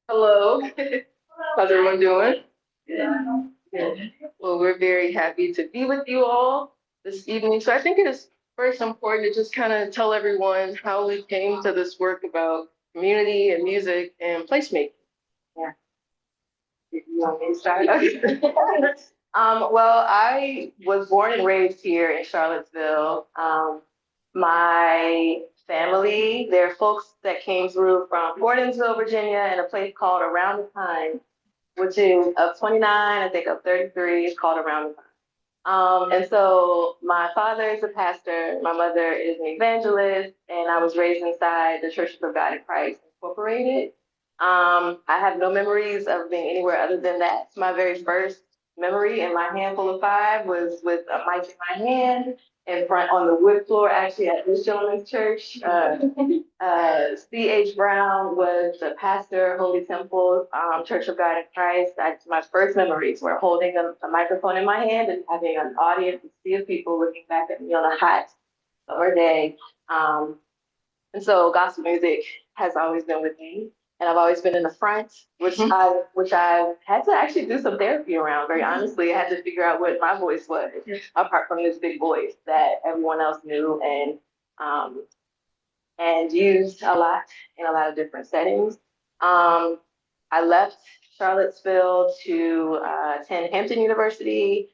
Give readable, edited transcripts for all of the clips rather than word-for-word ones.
Hello. How's everyone doing? Good. Well, we're very happy to be with you all this evening. So I think it is first important to just kind of tell everyone how we came to this work about community and music and placemaking. Yeah. You want me to start? Well, I was born and raised here in Charlottesville. My family, there are folks that came through from Gordonsville, Virginia, and a place called Around the Pine, which is of 29, I think of 33, it's called Around the Pine. And so my father is a pastor, my mother is an evangelist, and I was raised inside the Church of God in Christ Incorporated. I have no memories of being anywhere other than that. My very first memory in my handful of five was with a mic in my hand in front on the wood floor, actually at this gentleman's church. C.H. Brown was the pastor, Holy Temple, Church of God in Christ. My first memories were holding a microphone in my hand and having an audience, a sea of people looking back at me on a hot summer day. And so gospel music has always been with me. And I've always been in the front, which I've had to actually do some therapy around. Very honestly, I had to figure out what my voice was, apart from this big voice that everyone else knew and used a lot in a lot of different settings. I left Charlottesville to attend Hampton University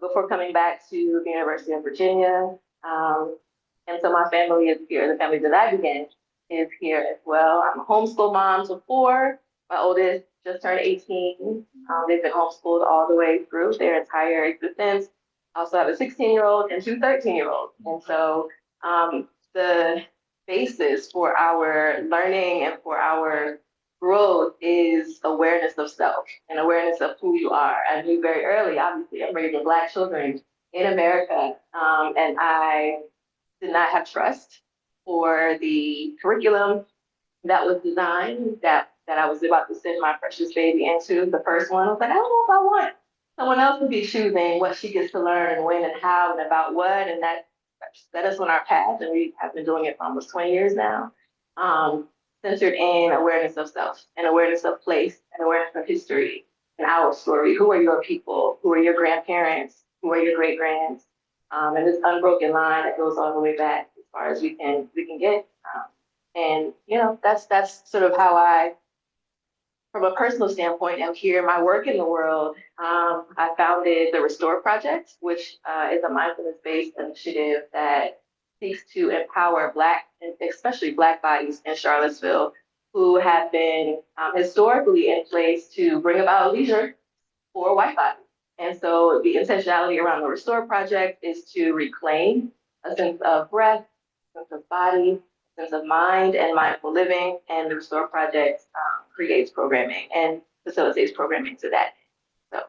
before coming back to the University of Virginia. And so my family is here. The family that I began is here as well. I'm a homeschool mom to four. My oldest just turned 18. They've been homeschooled all the way through their entire existence. I also have a 16-year-old and two 13-year-olds. And so the basis for our learning and for our growth is awareness of self and awareness of who you are. I knew very early, obviously, I'm raising Black children in America, and I did not have trust for the curriculum that was designed that I was about to send my precious baby into. The first one, I was like, I don't know if I want someone else to be choosing what she gets to learn and when and how and about what, and that set us on our path, and we have been doing it for almost 20 years now. Centered in awareness of self and awareness of place and awareness of history and our story. Who are your people? Who are your grandparents? Who are your great grands? And this unbroken line that goes all the way back as far as we can get. And that's sort of how I, from a personal standpoint, am here. My work in the world. I founded the Restore Project, which is a mindfulness-based initiative that seeks to empower Black, and especially Black bodies in Charlottesville, who have been historically in place to bring about leisure for white bodies. And so the intentionality around the Restore Project is to reclaim a sense of breath, a sense of body, a sense of mind and mindful living. And the Restore Project creates programming and facilitates programming to that. So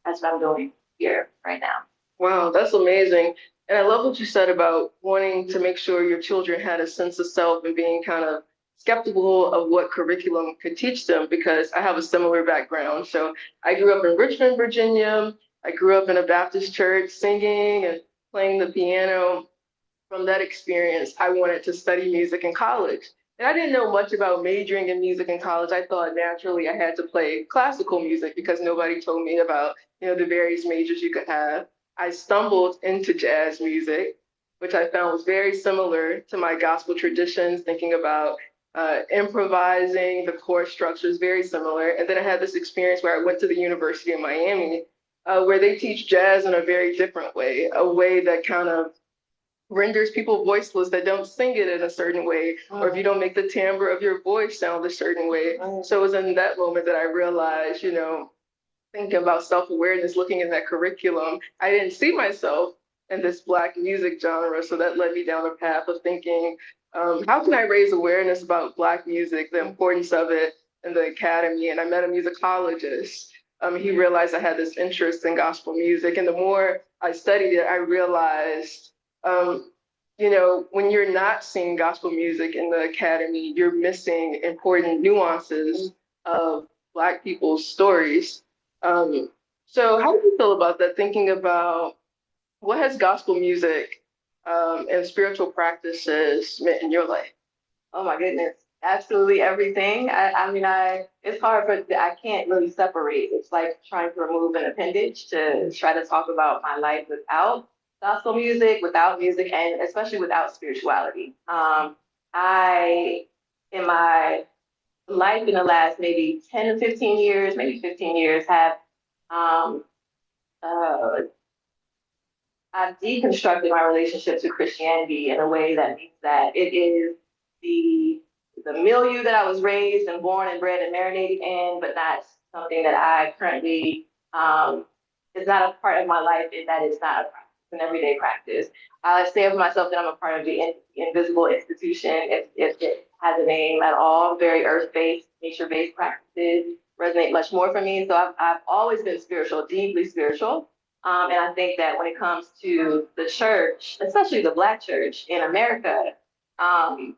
that's what I'm doing here right now. Wow, that's amazing. And I love what you said about wanting to make sure your children had a sense of self and being kind of skeptical of what curriculum could teach them, because I have a similar background. So I grew up in Richmond, Virginia. I grew up in a Baptist church singing and playing the piano. From that experience, I wanted to study music in college. And I didn't know much about majoring in music in college. I thought naturally I had to play classical music because nobody told me about, the various majors you could have. I stumbled into jazz music, which I found was very similar to my gospel traditions, thinking about improvising, the chord structure is very similar. And then I had this experience where I went to the University of Miami, where they teach jazz in a very different way, a way that kind of renders people voiceless that don't sing it in a certain way, or if you don't make the timbre of your voice sound a certain way. So it was in that moment that I realized, thinking about self-awareness, looking at that curriculum, I didn't see myself in this Black music genre. So that led me down a path of thinking, how can I raise awareness about Black music, the importance of it in the academy? And I met a musicologist. He realized I had this interest in gospel music. And the more I studied it, I realized, when you're not seeing gospel music in the academy, you're missing important nuances of Black people's stories. So how do you feel about that, thinking about what has gospel music and spiritual practices meant in your life? Oh my goodness. absolutely everything. I mean, it's hard, but I can't really separate. It's like trying to remove an appendage to try to talk about my life without gospel music, without music, and especially without spirituality. I, in my life in the last maybe 10 to 15 years, maybe 15 years, have um, uh, I've deconstructed my relationship to Christianity in a way that means that it is the the milieu that I was raised and born and bred and marinated in, but not something that I currently is not a part of my life, and that is not a practice, an everyday practice. I say of myself that I'm a part of the invisible institution, if it has a name at all. Very earth-based, nature-based practices resonate much more for me. So I've always been spiritual, deeply spiritual. And I think that when it comes to the church, especially the Black church in America, um,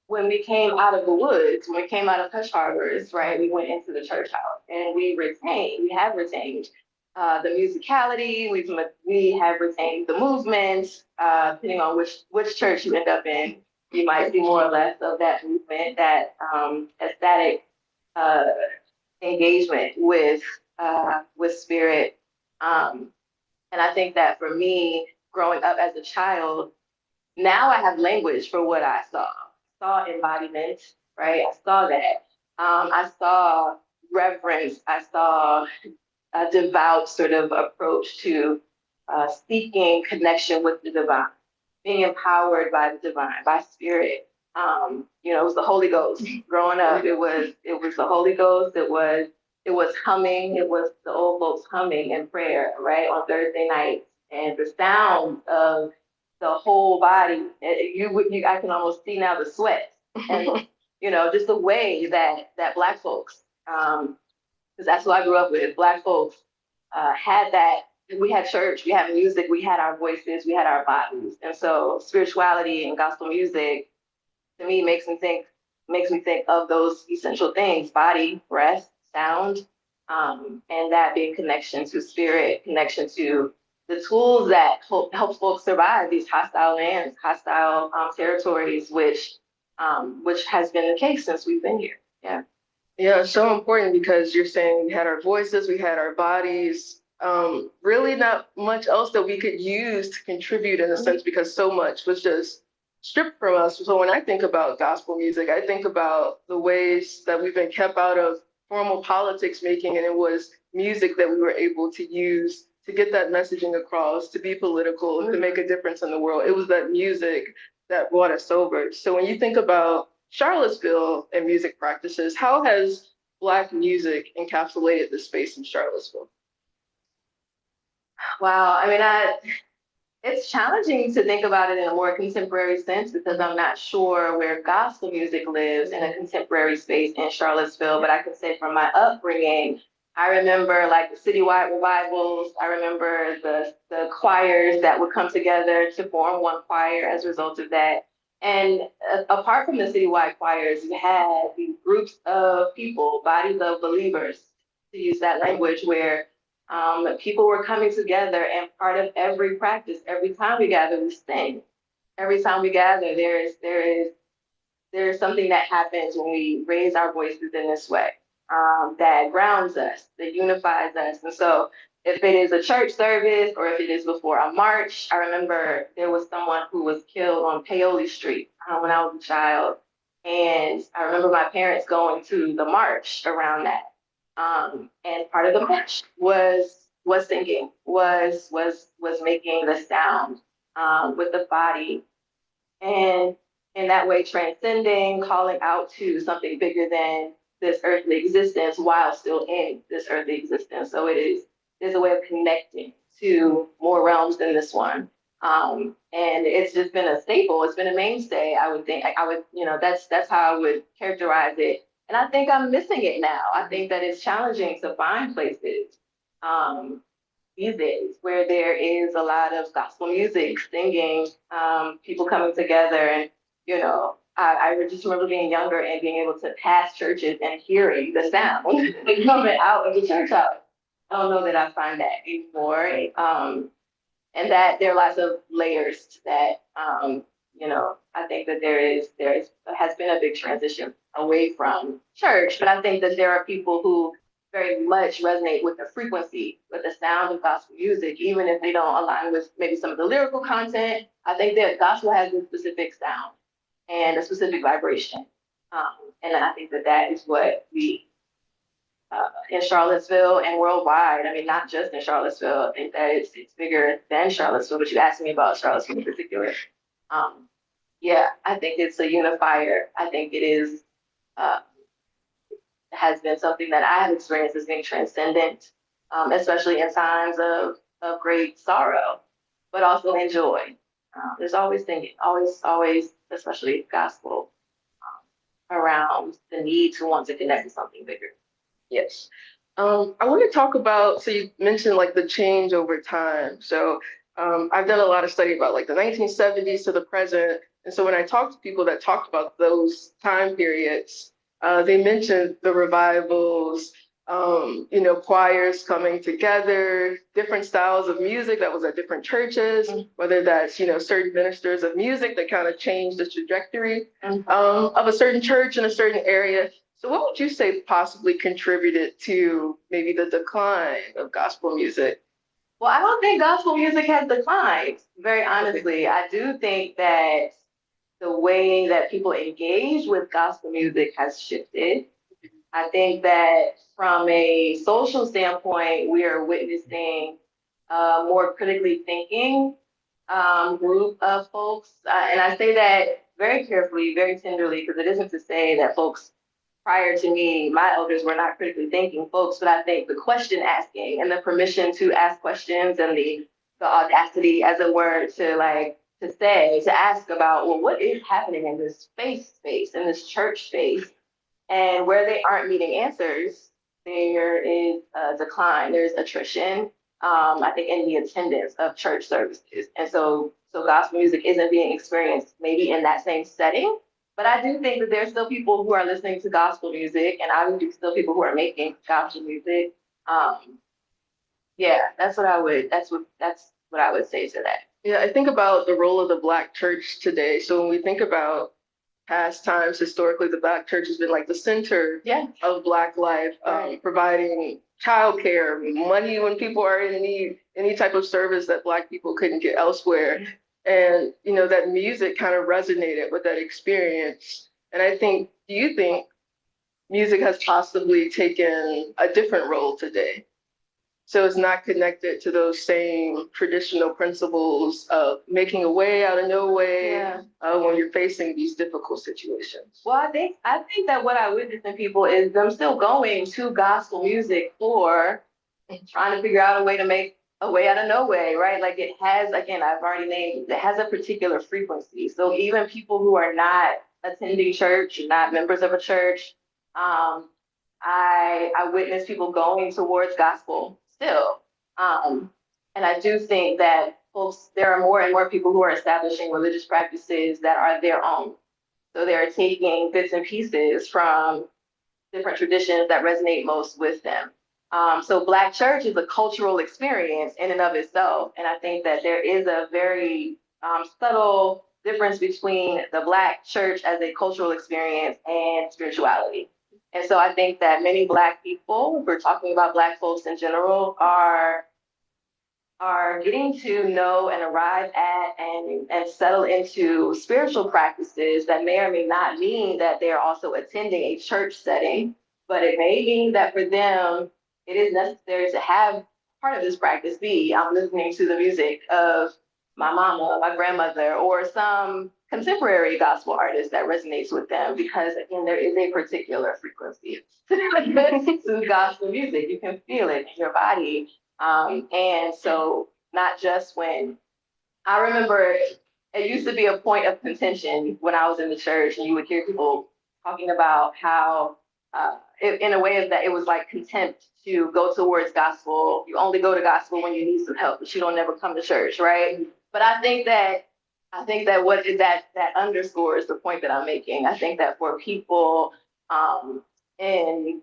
when we came out of the woods, when we came out of hush harbors, right, we went into the church house and we have retained the musicality, we have retained the movement, depending on which church you end up in, you might see more or less of that movement, that aesthetic uh, engagement with spirit. Um, and I think that for me, growing up as a child, now I have language for what I saw. Saw embodiment, right? I saw that. I saw reverence. I saw a devout sort of approach to seeking connection with the divine, being empowered by the divine, by spirit. It was the Holy Ghost. Growing up, it was the Holy Ghost. It was humming. It was the old folks humming in prayer, right, on Thursday nights, and the sound of the whole body. I can almost see now the sweat, and just the way that Black folks, because that's who I grew up with. Black folks had that. We had church, we had music, we had our voices, we had our bodies, and so spirituality and gospel music to me makes me think of those essential things: body, breath, sound, and that being connection to spirit, connection to the tools that help folks survive these hostile lands, hostile territories, which has been the case since we've been here. Yeah. Yeah, it's so important because you're saying we had our voices, we had our bodies, really not much else that we could use to contribute in a sense because so much was just stripped from us. So when I think about gospel music, I think about the ways that we've been kept out of formal politics making, and it was music that we were able to use to get that messaging across, to be political, to make a difference in the world. It was that music that brought us over. So when you think about Charlottesville and music practices, how has Black music encapsulated the space in Charlottesville? Wow. I mean, it's challenging to think about it in a more contemporary sense because I'm not sure where gospel music lives in a contemporary space in Charlottesville. But I can say from my upbringing, I remember like the citywide revivals. I remember the choirs that would come together to form one choir as a result of that. And apart from the citywide choirs, you had these groups of people, bodies of believers, to use that language, where people were coming together, and part of every practice, every time we gather, we sing. Every time we gather, there is something that happens when we raise our voices in this way, that grounds us, that unifies us. And so, if it is a church service or if it is before a march, I remember there was someone who was killed on Paoli Street when I was a child, and I remember my parents going to the march around that. And part of the march was singing, was making the sound with the body, and in that way transcending, calling out to something bigger than this earthly existence while still in this earthly existence. So there's a way of connecting to more realms than this one. And it's just been a staple. It's been a mainstay. I would think that's how I would characterize it. And I think I'm missing it now. I think that it's challenging to find places um, these days where there is a lot of gospel music, singing, people coming together. And, I just remember being younger and being able to pass churches and hearing the sound coming out of the church house. I don't know that I find that anymore. And that there are lots of layers to that. I think that has been a big transition away from church, but I think that there are people who very much resonate with the frequency, with the sound of gospel music, even if they don't align with maybe some of the lyrical content. I think that gospel has a specific sound and a specific vibration. And I think that is what we in Charlottesville and worldwide. I mean, not just in Charlottesville. I think that it's bigger than Charlottesville, but you asked me about Charlottesville in particular. Um, yeah, I think it's a unifier. I think it is uh, has been something that I have experienced as being transcendent, especially in times of great sorrow, but also in joy. There's always thinking, always, especially gospel, around the need to want to connect to something bigger. Yes. I want to talk about, so you mentioned like the change over time. So I've done a lot of study about like the 1970s to the present. And so when I talk to people that talked about those time periods, they mentioned the revivals, choirs coming together, different styles of music that was at different churches, whether that's, certain ministers of music that kind of changed the trajectory of a certain church in a certain area. So what would you say possibly contributed to maybe the decline of gospel music? Well, I don't think gospel music has declined, very honestly. I do think that the way that people engage with gospel music has shifted. I think that from a social standpoint, we are witnessing a more critically thinking group of folks. And I say that very carefully, very tenderly, because it isn't to say that folks prior to me, my elders were not critically thinking folks, but I think the question asking and the permission to ask questions and the audacity, as it were, to ask about, well, what is happening in this space, in this church space, and where they aren't meeting answers, there is a decline, there's attrition, I think, in the attendance of church services. And so gospel music isn't being experienced maybe in that same setting. But I do think that there's still people who are listening to gospel music, and obviously still people who are making gospel music. Yeah, that's what I would say to that. Yeah, I think about the role of the Black church today. So when we think about past times, historically, the Black church has been like the center of Black life, providing childcare, money when people are in need, any type of service that Black people couldn't get elsewhere. And, that music kind of resonated with that experience. And do you think music has possibly taken a different role today? So it's not connected to those same traditional principles of making a way out of no way when you're facing these difficult situations. Well, I think that what I witness in people is them still going to gospel music for trying to figure out a way to make a way out of no way, right? Like it has, again, I've already named, it has a particular frequency. So even people who are not attending church, not members of a church, I witness people going towards gospel still. And I do think that there are more and more people who are establishing religious practices that are their own. So they're taking bits and pieces from different traditions that resonate most with them. So Black church is a cultural experience in and of itself. And I think that there is a very subtle difference between the Black church as a cultural experience and spirituality. And so I think that many Black people, we're talking about Black folks in general, are getting to know and arrive at and settle into spiritual practices that may or may not mean that they're also attending a church setting, but it may mean that for them, it is necessary to have part of this practice be, I'm listening to the music of my mama, my grandmother, or some contemporary gospel artist that resonates with them, because again, there is a particular frequency to gospel music. You can feel it in your body. And so not just when I remember it used to be a point of contention when I was in the church, and you would hear people talking about how in a way that it was like contempt to go towards gospel. You only go to gospel when you need some help, but you don't never come to church, right? But I think that what is that underscores the point that I'm making. I think that for people in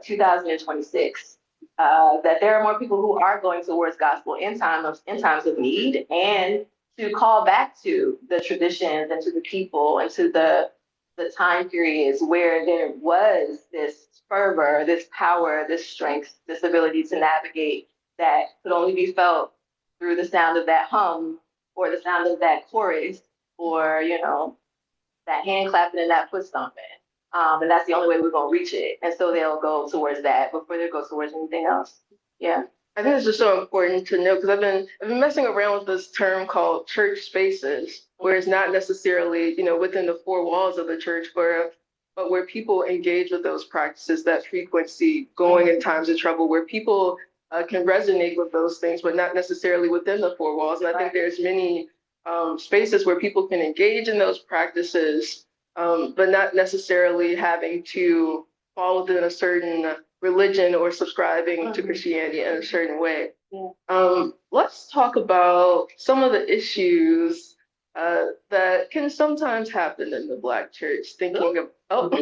2026, that there are more people who are going towards gospel in times of need, and to call back to the traditions and to the people and to the time periods where there was this fervor, this power, this strength, this ability to navigate that could only be felt through the sound of that hum or the sound of that chorus or, that hand clapping and that foot stomping. And that's the only way we're going to reach it. And so they'll go towards that before they go towards anything else. Yeah. I think it's just so important to know because I've been messing around with this term called church spaces, where it's not necessarily, within the four walls of the church, but where people engage with those practices, that frequency, going in times of trouble, where people can resonate with those things, but not necessarily within the four walls. And I think there's many spaces where people can engage in those practices, but not necessarily having to fall within a certain religion or subscribing to Christianity in a certain way. Yeah. Let's talk about some of the issues that can sometimes happen in the Black church. Thinking of,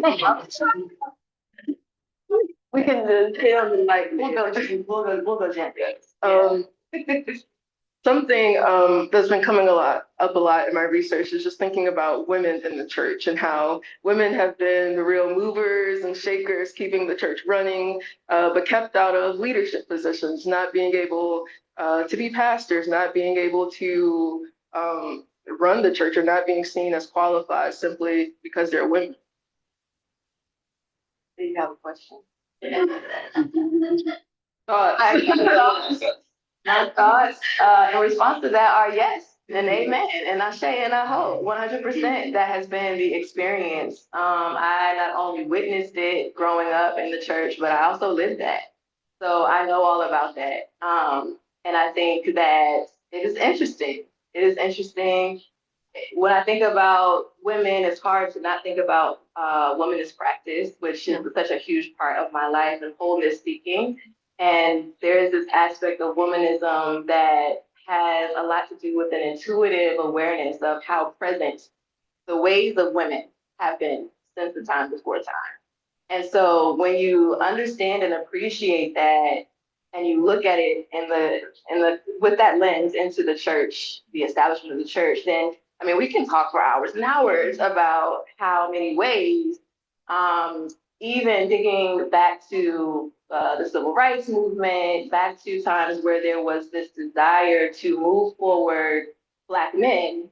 we can film like we'll go gently. Something that's been coming up a lot in my research is just thinking about women in the church and how women have been the real movers and shakers, keeping the church running, but kept out of leadership positions, not being able to be pastors, not being able to run the church, or not being seen as qualified simply because they're women. Do you have a question? My thoughts in response to that are yes and amen and I say and I hope 100% that has been the experience. I not only witnessed it growing up in the church, but I also lived that. So I know all about that. And I think that it is interesting. It is interesting. When I think about women, it's hard to not think about womanist practice, which is such a huge part of my life and wholeness seeking. And there is this aspect of womanism that has a lot to do with an intuitive awareness of how present the ways of women have been since the time before time. And so when you understand and appreciate that, and you look at it with that lens into the church, the establishment of the church, then we can talk for hours and hours about how many ways, even digging back to the civil rights movement, back to times where there was this desire to move forward Black men,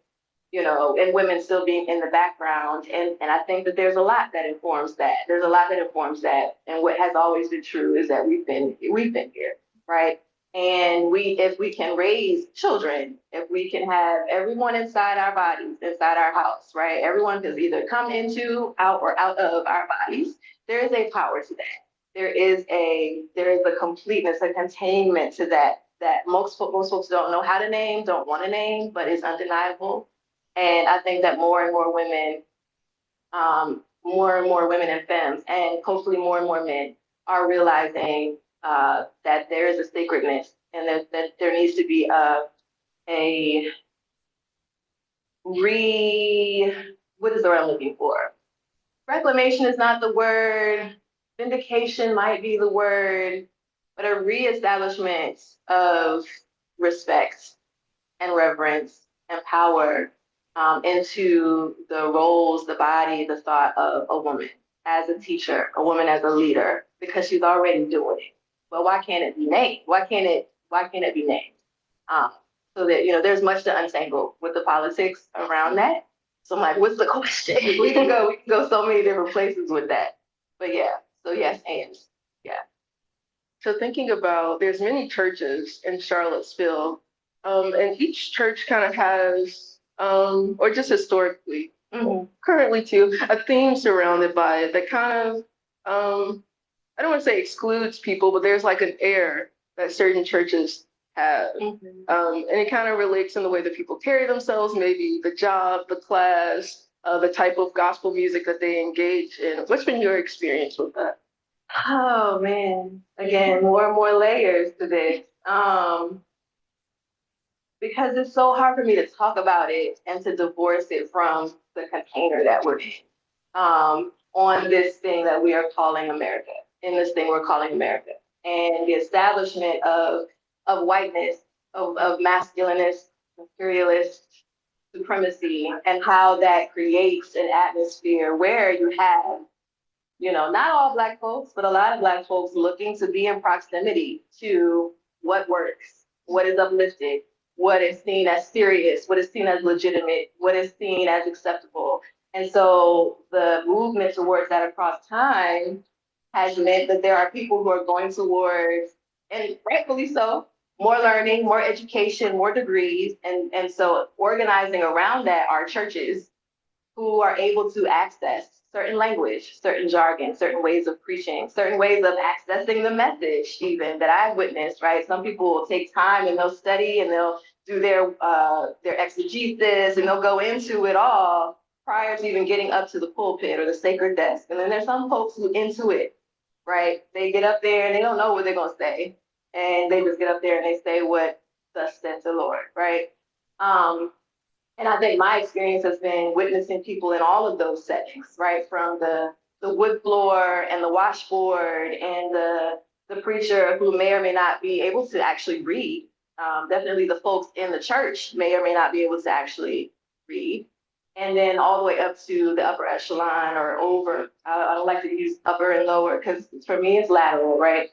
and women still being in the background. And I think that there's a lot that informs that. There's a lot that informs that. And what has always been true is that we've been here, right? And if we can raise children, if we can have everyone inside our bodies, inside our house, right? Everyone can either come into, out, or out of our bodies. There is a power to that. There is a completeness, a containment to that most folks don't know how to name, don't want to name, but is undeniable. And I think that more and more women and femmes, and hopefully more and more men are realizing that there is a sacredness and that there needs to be what is the word I'm looking for? Reclamation is not the word. Vindication might be the word, but a reestablishment of respect and reverence and power into the roles, the body, the thought of a woman as a teacher, a woman as a leader, because she's already doing it. But why can't it be named? Why can't it be named? So that there's much to untangle with the politics around that. So I'm like, what's the question? We can go so many different places with that. But yeah, so yes, and yeah. So thinking about, there's many churches in Charlottesville, and each church kind of has, or just historically, currently too, a theme surrounded by it that kind of, I don't want to say excludes people, but there's like an air that certain churches have. And it kind of relates in the way that people carry themselves, maybe the job, the class, the type of gospel music that they engage in. What's been your experience with that? Oh man, again, more and more layers to this. Because it's so hard for me to talk about it and to divorce it from the container that we're in. On this thing that we are calling America, in this thing we're calling America. And the establishment of whiteness, of masculineness, imperialist supremacy, and how that creates an atmosphere where you have, not all Black folks, but a lot of Black folks looking to be in proximity to what works, what is uplifted, what is seen as serious, what is seen as legitimate, what is seen as acceptable. And so the movement towards that across time has meant that there are people who are going towards, and rightfully so, more learning, more education, more degrees. And so organizing around that are churches who are able to access certain language, certain jargon, certain ways of preaching, certain ways of accessing the message, even that I've witnessed, right? Some people will take time and they'll study and they'll do their exegesis and they'll go into it all prior to even getting up to the pulpit or the sacred desk. And then there's some folks who into it, right? They get up there and they don't know what they're gonna say. And they just get up there and they say what thus says the Lord, right? And I think my experience has been witnessing people in all of those settings, right? From the wood floor and the washboard and the preacher who may or may not be able to actually read. Definitely the folks in the church may or may not be able to actually read. And then all the way up to the upper echelon or over. I don't like to use upper and lower because for me it's lateral, right?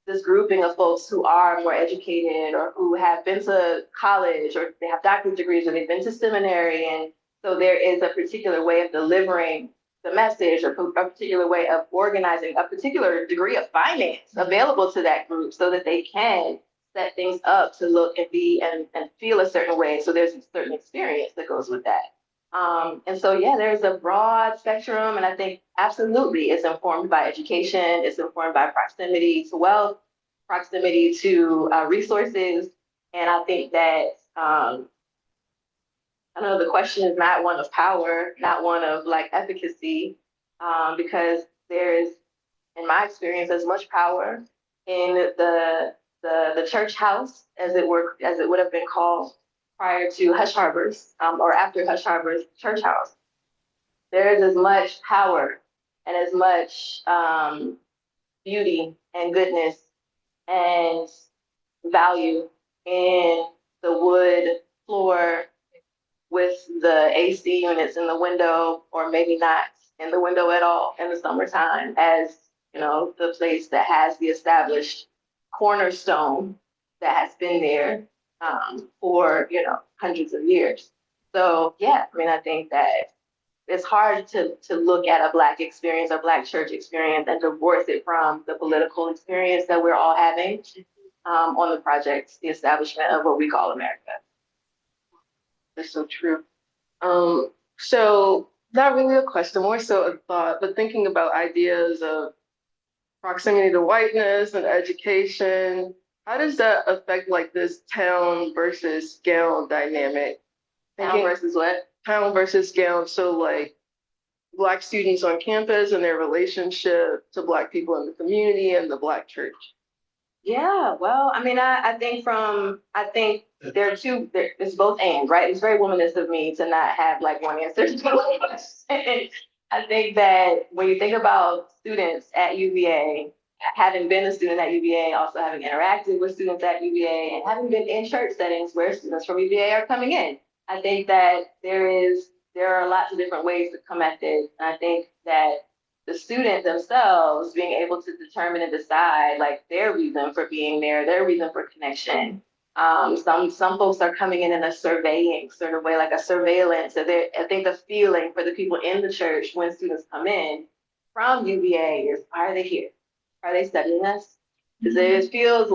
This grouping of folks who are more educated or who have been to college or they have doctorate degrees or they've been to seminary. And so there is a particular way of delivering the message or a particular way of organizing a particular degree of finance available to that group so that they can set things up to look and be and feel a certain way. So there's a certain experience that goes with that. And so, yeah, there's a broad spectrum, and I think absolutely it's informed by education, it's informed by proximity to wealth, proximity to resources, and I think that, I know the question is not one of power, not one of like efficacy, because there is, in my experience, as much power in the church house as it would have been called prior to Hush Harbors, or after Hush Harbors church house. There is as much power and as much beauty and goodness and value in the wood floor with the AC units in the window, or maybe not in the window at all in the summertime, as the place that has the established cornerstone that has been there for hundreds of years. So yeah, I mean, I think that it's hard to look at a Black experience or Black church experience and divorce it from the political experience that we're all having on the project, the establishment of what we call America. That's so true. So not really a question, more so a thought, but thinking about ideas of proximity to whiteness and education, how does that affect like this town versus gown dynamic? Town versus what? Town versus gown. So like Black students on campus and their relationship to Black people in the community and the Black church. Yeah, well, I mean, I think there are two, it's both and, right? It's very womanist of me to not have like one answer to the question. I think that when you think about students at UVA, having been a student at UVA, also having interacted with students at UVA, and having been in church settings where students from UVA are coming in, I think that there are lots of different ways to come at this. And I think that the student themselves being able to determine and decide like their reason for being there, their reason for connection. Some folks are coming in a surveying sort of way, like a surveillance. So I think the feeling for the people in the church when students come in from UVA is, are they here? Are they studying us? Because it feels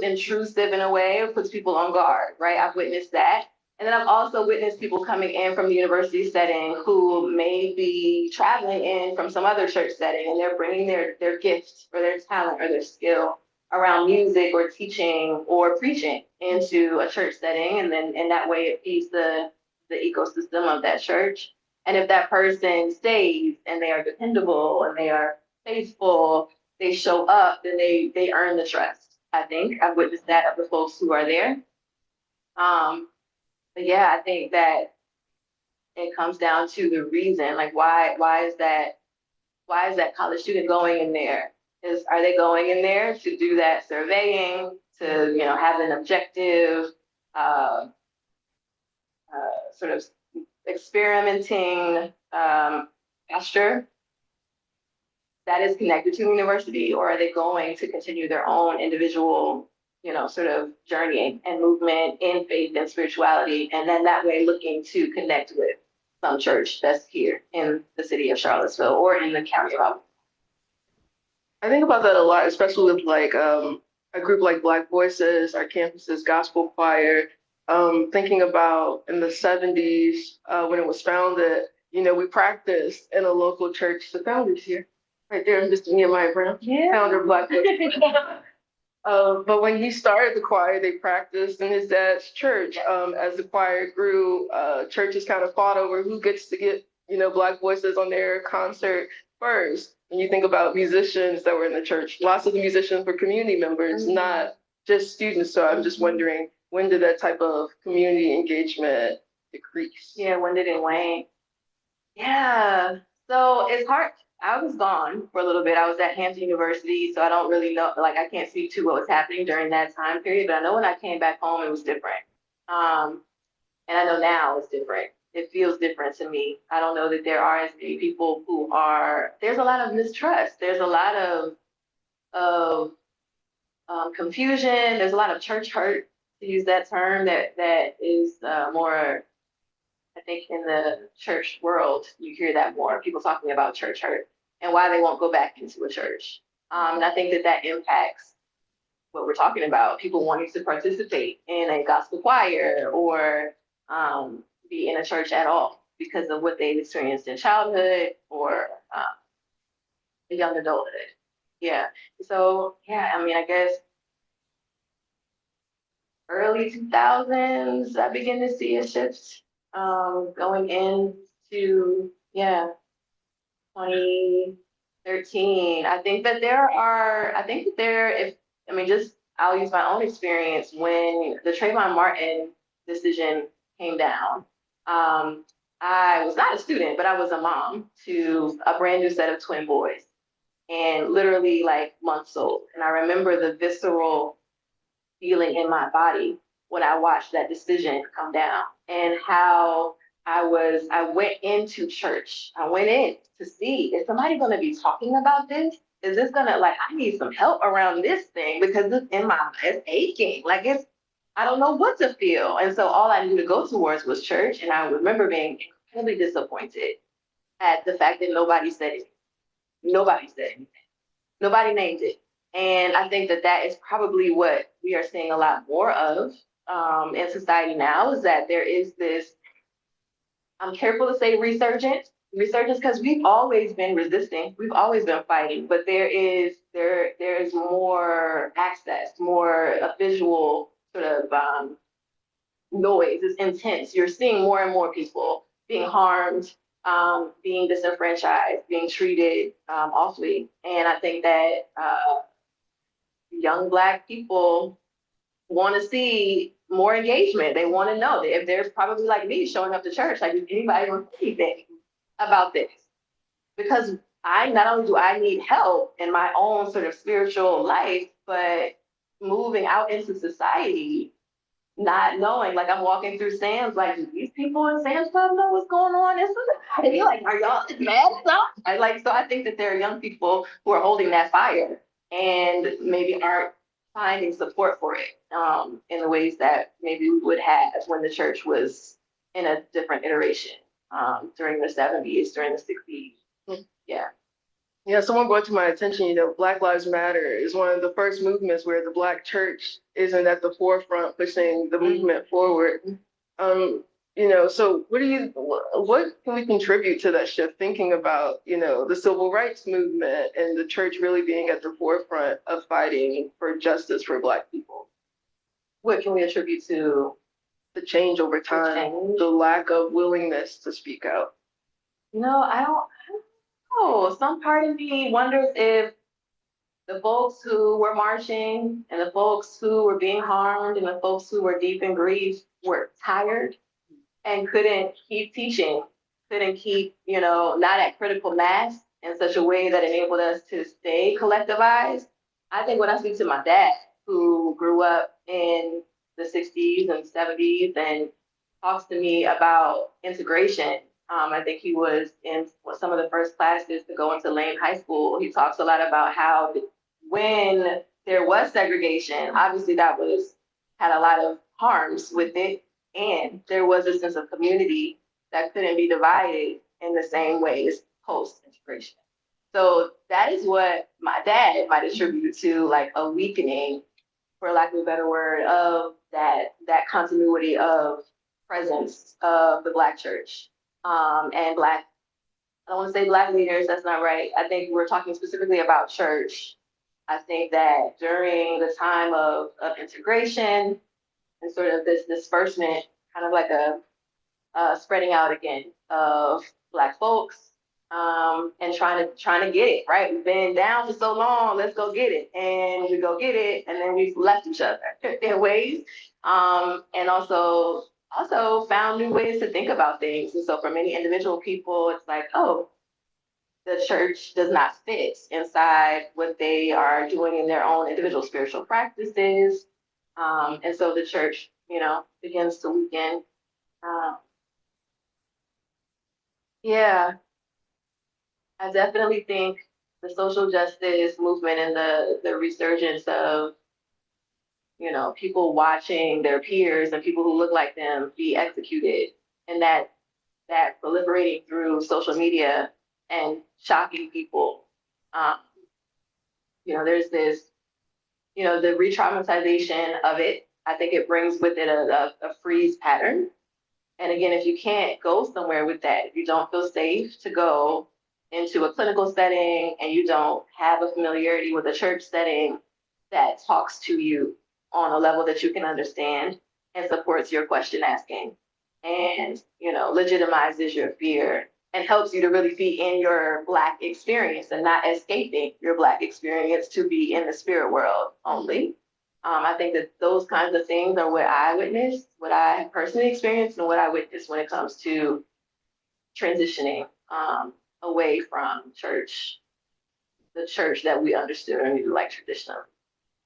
intrusive in a way. It puts people on guard, right? I've witnessed that. And then I've also witnessed people coming in from the university setting who may be traveling in from some other church setting, and they're bringing their gift or their talent or their skill around music or teaching or preaching into a church setting. And then in that way, it feeds the ecosystem of that church. And if that person stays and they are dependable and they are faithful, they show up, then they earn the trust. I think I've witnessed that of the folks who are there. But yeah, I think that it comes down to the reason, like why is that college student going in there? Are they going in there to do that surveying, to have an objective uh, sort of experimenting pastor that is connected to the university, or are they going to continue their own individual, sort of journey and movement in faith and spirituality, and then that way looking to connect with some church that's here in the city of Charlottesville or in the county of Albany? I think about that a lot, especially with like a group like Black Voices, our campus's gospel choir. Thinking about in the 70s when it was founded, we practiced in a local church. The founder's here, right there, Mr. Nehemiah Brown, founder of Black Voices. But when he started the choir, they practiced in his dad's church. As the choir grew, churches kind of fought over who gets to get, Black voices on their concert first. When you think about musicians that were in the church, lots of the musicians were community members, not just students. So I'm just wondering, when did that type of community engagement decrease? Yeah, when did it wane? Yeah, so it's hard. I was gone for a little bit. I was at Hampton University, so I don't really know, like I can't speak to what was happening during that time period, but I know when I came back home, it was different. Um, and I know now it's different. It feels different to me. I don't know that there are as many people there's a lot of mistrust. There's a lot of confusion. There's a lot of church hurt, to use that term, that is more, I think in the church world, you hear that more, people talking about church hurt and why they won't go back into a church. And I think that impacts what we're talking about, people wanting to participate in a gospel choir or be in a church at all because of what they've experienced in childhood or young adulthood. Yeah. So, yeah, I mean, I guess early 2000s, I began to see a shift going into, 2013. I think that just I'll use my own experience when the Trayvon Martin decision came down. I was not a student, but I was a mom to a brand new set of twin boys and literally like months old. And I remember the visceral feeling in my body when I watched that decision come down and how I went into church. I went in to see, is somebody going to be talking about this? Is this going to, I need some help around this thing because it's aching. I don't know what to feel. And so all I knew to go towards was church. And I remember being incredibly disappointed at the fact that nobody said it. Nobody said anything. Nobody named it. And I think that is probably what we are seeing a lot more of in society now, is that there is this, I'm careful to say resurgence because we've always been resisting, we've always been fighting, but there is more access, more a visual sort of noise. It's intense. You're seeing more and more people being harmed, being disenfranchised, being treated awfully. And I think that young Black people want to see more engagement. They want to know that if there's probably like me showing up to church, like, does anybody want to say anything about this? Because not only do I need help in my own sort of spiritual life, but moving out into society, not knowing, like I'm walking through Sam's, like, do these people in Sam's Club know what's going on? And you're like, are y'all mad stuff? So I think that there are young people who are holding that fire and maybe aren't finding support for it in the ways that maybe we would have when the church was in a different iteration during the 70s, during the 60s. Yeah. Yeah, someone brought to my attention, Black Lives Matter is one of the first movements where the Black church isn't at the forefront pushing the movement forward. So what can we contribute to that shift, thinking about, the civil rights movement and the church really being at the forefront of fighting for justice for Black people? What can we attribute to the change over time, the lack of willingness to speak out? I don't know. Some part of me wonders if the folks who were marching and the folks who were being harmed and the folks who were deep in grief were tired and couldn't keep teaching, couldn't keep, not at critical mass in such a way that enabled us to stay collectivized. I think when I speak to my dad, who grew up in the 60s and 70s and talks to me about integration. I think he was in some of the first classes to go into Lane High School. He talks a lot about how when there was segregation, obviously that had a lot of harms with it, and there was a sense of community that couldn't be divided in the same way as post-integration. So that is what my dad might attribute to like a weakening, for lack of a better word, of that continuity of presence of the Black church, and Black, I don't want to say Black leaders, that's not right. I think we're talking specifically about church. I think that during the time of integration and sort of this disbursement, kind of like a spreading out again of Black folks, and trying to get it right. We've been down for so long. Let's go get it, and we go get it, and then we've left each other in ways, and also found new ways to think about things. And so for many individual people, it's like, oh, the church does not fit inside what they are doing in their own individual spiritual practices, and so the church, begins to weaken. Um, Yeah, I definitely think the social justice movement and the resurgence of, people watching their peers and people who look like them be executed, and that proliferating through social media and shocking people. Um, there's this, the re-traumatization of it. I think it brings with it a freeze pattern. And again, if you can't go somewhere with that, if you don't feel safe to go into a clinical setting and you don't have a familiarity with a church setting that talks to you on a level that you can understand and supports your question asking and, legitimizes your fear and helps you to really be in your Black experience and not escaping your Black experience to be in the spirit world only. I think that those kinds of things are what I witnessed, what I personally experienced, and what I witnessed when it comes to transitioning, away from the church that we understood and knew like traditionally.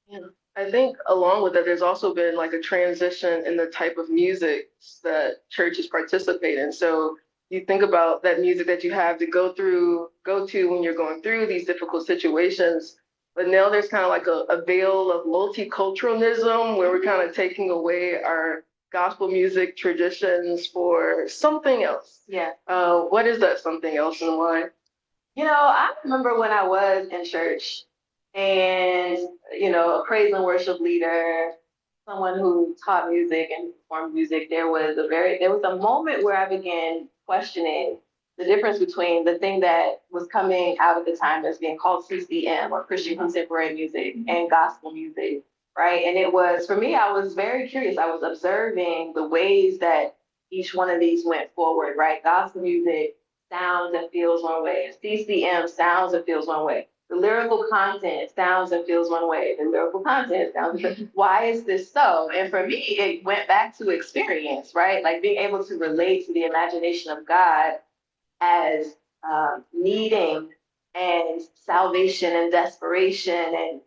Yeah. I think along with that, there's also been like a transition in the type of music that churches participate in. So you think about that music that you have to go to when you're going through these difficult situations. But now there's kind of like a veil of multiculturalism where we're kind of taking away our gospel music traditions for something else. Yeah. What is that something else and why? I remember when I was in church and, a praise and worship leader, someone who taught music and performed music, there was a moment where I began questioning the difference between the thing that was coming out at the time as being called CCM, or Christian contemporary music, and gospel music, right? And it was, for me, I was very curious. I was observing the ways that each one of these went forward, right? Gospel music sounds and feels one way. CCM sounds and feels one way. The lyrical content sounds and feels one way. The lyrical content sounds. Why is this so? And for me, it went back to experience, right? Like being able to relate to the imagination of God as needing and salvation and desperation, and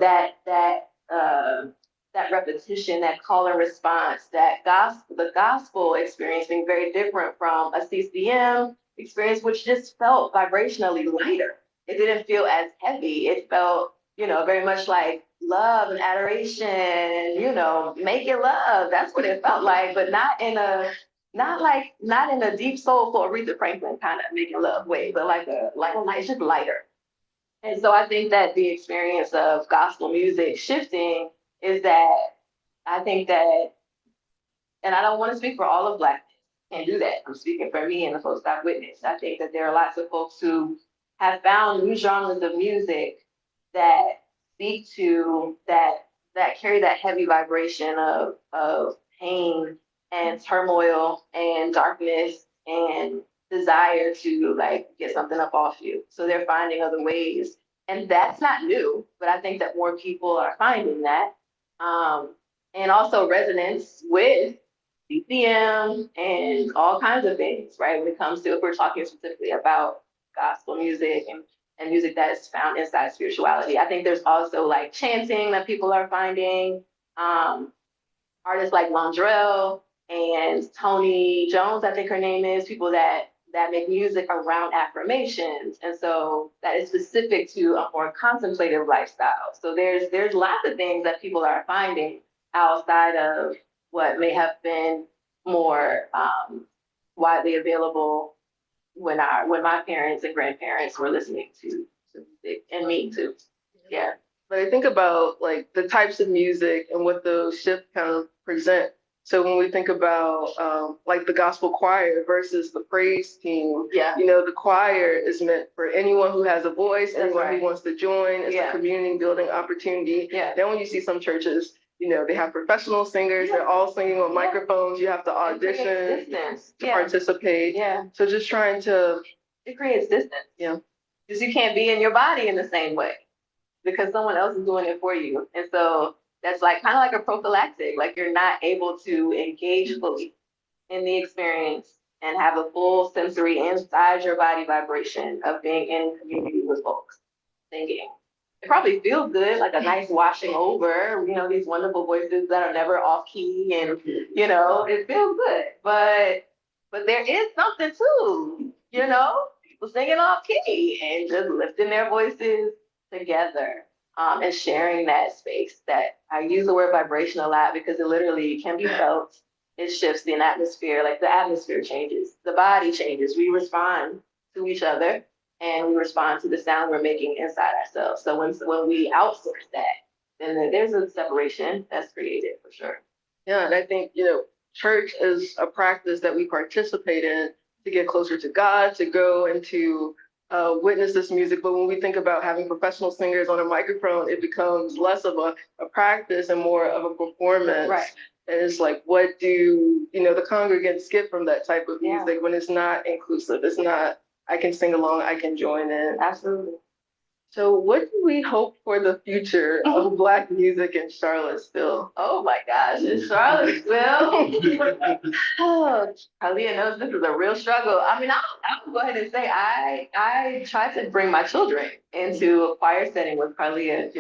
that repetition, that call and response, the gospel experience being very different from a CCM experience, which just felt vibrationally lighter. It didn't feel as heavy. It felt, very much like love and adoration and, making love. That's what it felt like, but not in a deep soulful Aretha Franklin kind of making love way, but like a light, just lighter. And so I think that the experience of gospel music shifting is that I think that, and I don't want to speak for all of Blackness, can't do that. I'm speaking for me and the folks I've witnessed. I think that there are lots of folks who have found new genres of music that speak to that carry that heavy vibration of pain and turmoil and darkness and desire to like get something up off you. So they're finding other ways. And that's not new, but I think that more people are finding that. And also resonance with CCM and all kinds of things, right? When it comes to, if we're talking specifically about gospel music and music that is found inside spirituality. I think there's also like chanting that people are finding. artists like Londrell and Tony Jones, I think her name is, people that make music around affirmations. And so that is specific to a more contemplative lifestyle. So there's lots of things that people are finding outside of what may have been more widely available when my parents and grandparents were listening to music, and me too. Yeah. But I think about like the types of music and what those shifts kind of present. So when we think about like the gospel choir versus the praise team, Yeah. you know, the choir is meant for anyone who has a voice, That's anyone right. who wants to join. It's a community building opportunity. Yeah. Then when you see some churches, you know, they have professional singers, they're all singing on microphones, you have to audition to participate. Yeah. So just trying to. It creates distance. Yeah. Because you can't be in your body in the same way because someone else is doing it for you. And so that's like kind of like a prophylactic, like you're not able to engage fully in the experience and have a full sensory inside your body vibration of being in community with folks singing. It probably feels good, like a nice washing over, you know, these wonderful voices that are never off key, and you know, it feels good. But there is something too, you know, people singing off key and just lifting their voices together, and sharing that space. That I use the word vibration a lot because it literally can be felt. It shifts the atmosphere, like the atmosphere changes, the body changes. We respond to each other and we respond to the sound we're making inside ourselves. So when we outsource that, then there's a separation that's created for sure. Yeah, and I think, you know, church is a practice that we participate in to get closer to God, to go and to witness this music. But when we think about having professional singers on a microphone, it becomes less of a practice and more of a performance. Right. And it's like, what do, you know, the congregants get from that type of music when it's not inclusive? It's not, I can sing along, I can join in. Absolutely. So what do we hope for the future of Black music in Charlottesville? Oh my gosh, in Charlottesville. Oh, Carlehr knows this is a real struggle. I mean, I'll go ahead and say I try to bring my children into a choir setting with Carlehr.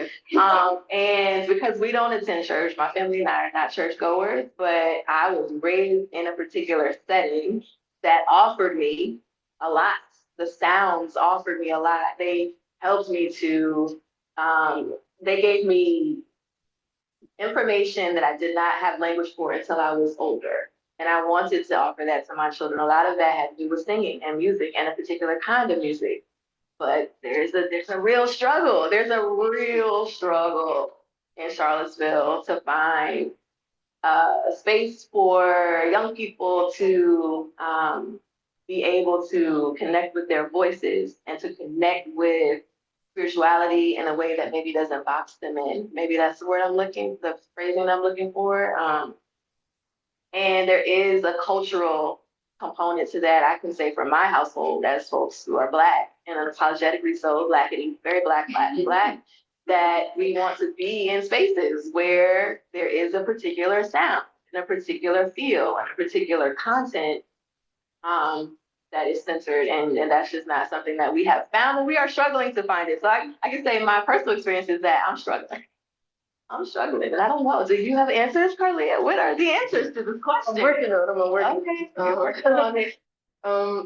And because we don't attend church, my family and I are not churchgoers, but I was raised in a particular setting that offered me a lot. The sounds offered me a lot. They helped me to, they gave me information that I did not have language for until I was older. And I wanted to offer that to my children. A lot of that had to do with singing and music and a particular kind of music. But there's a real struggle. There's a real struggle in Charlottesville to find a space for young people to be able to connect with their voices and to connect with spirituality in a way that maybe doesn't box them in. Maybe that's the word the phrasing I'm looking for. And there is a cultural component to that. I can say for my household, as folks who are Black and unapologetically so, Black and very Black, that we want to be in spaces where there is a particular sound and a particular feel and a particular content that is centered, and that's just not something that we have found, and we are struggling to find it. So I can say my personal experience is that I'm struggling, and I don't know. Do you have answers, Carlehr? What are the answers to this question? I'm working on them. Okay, you're working on it.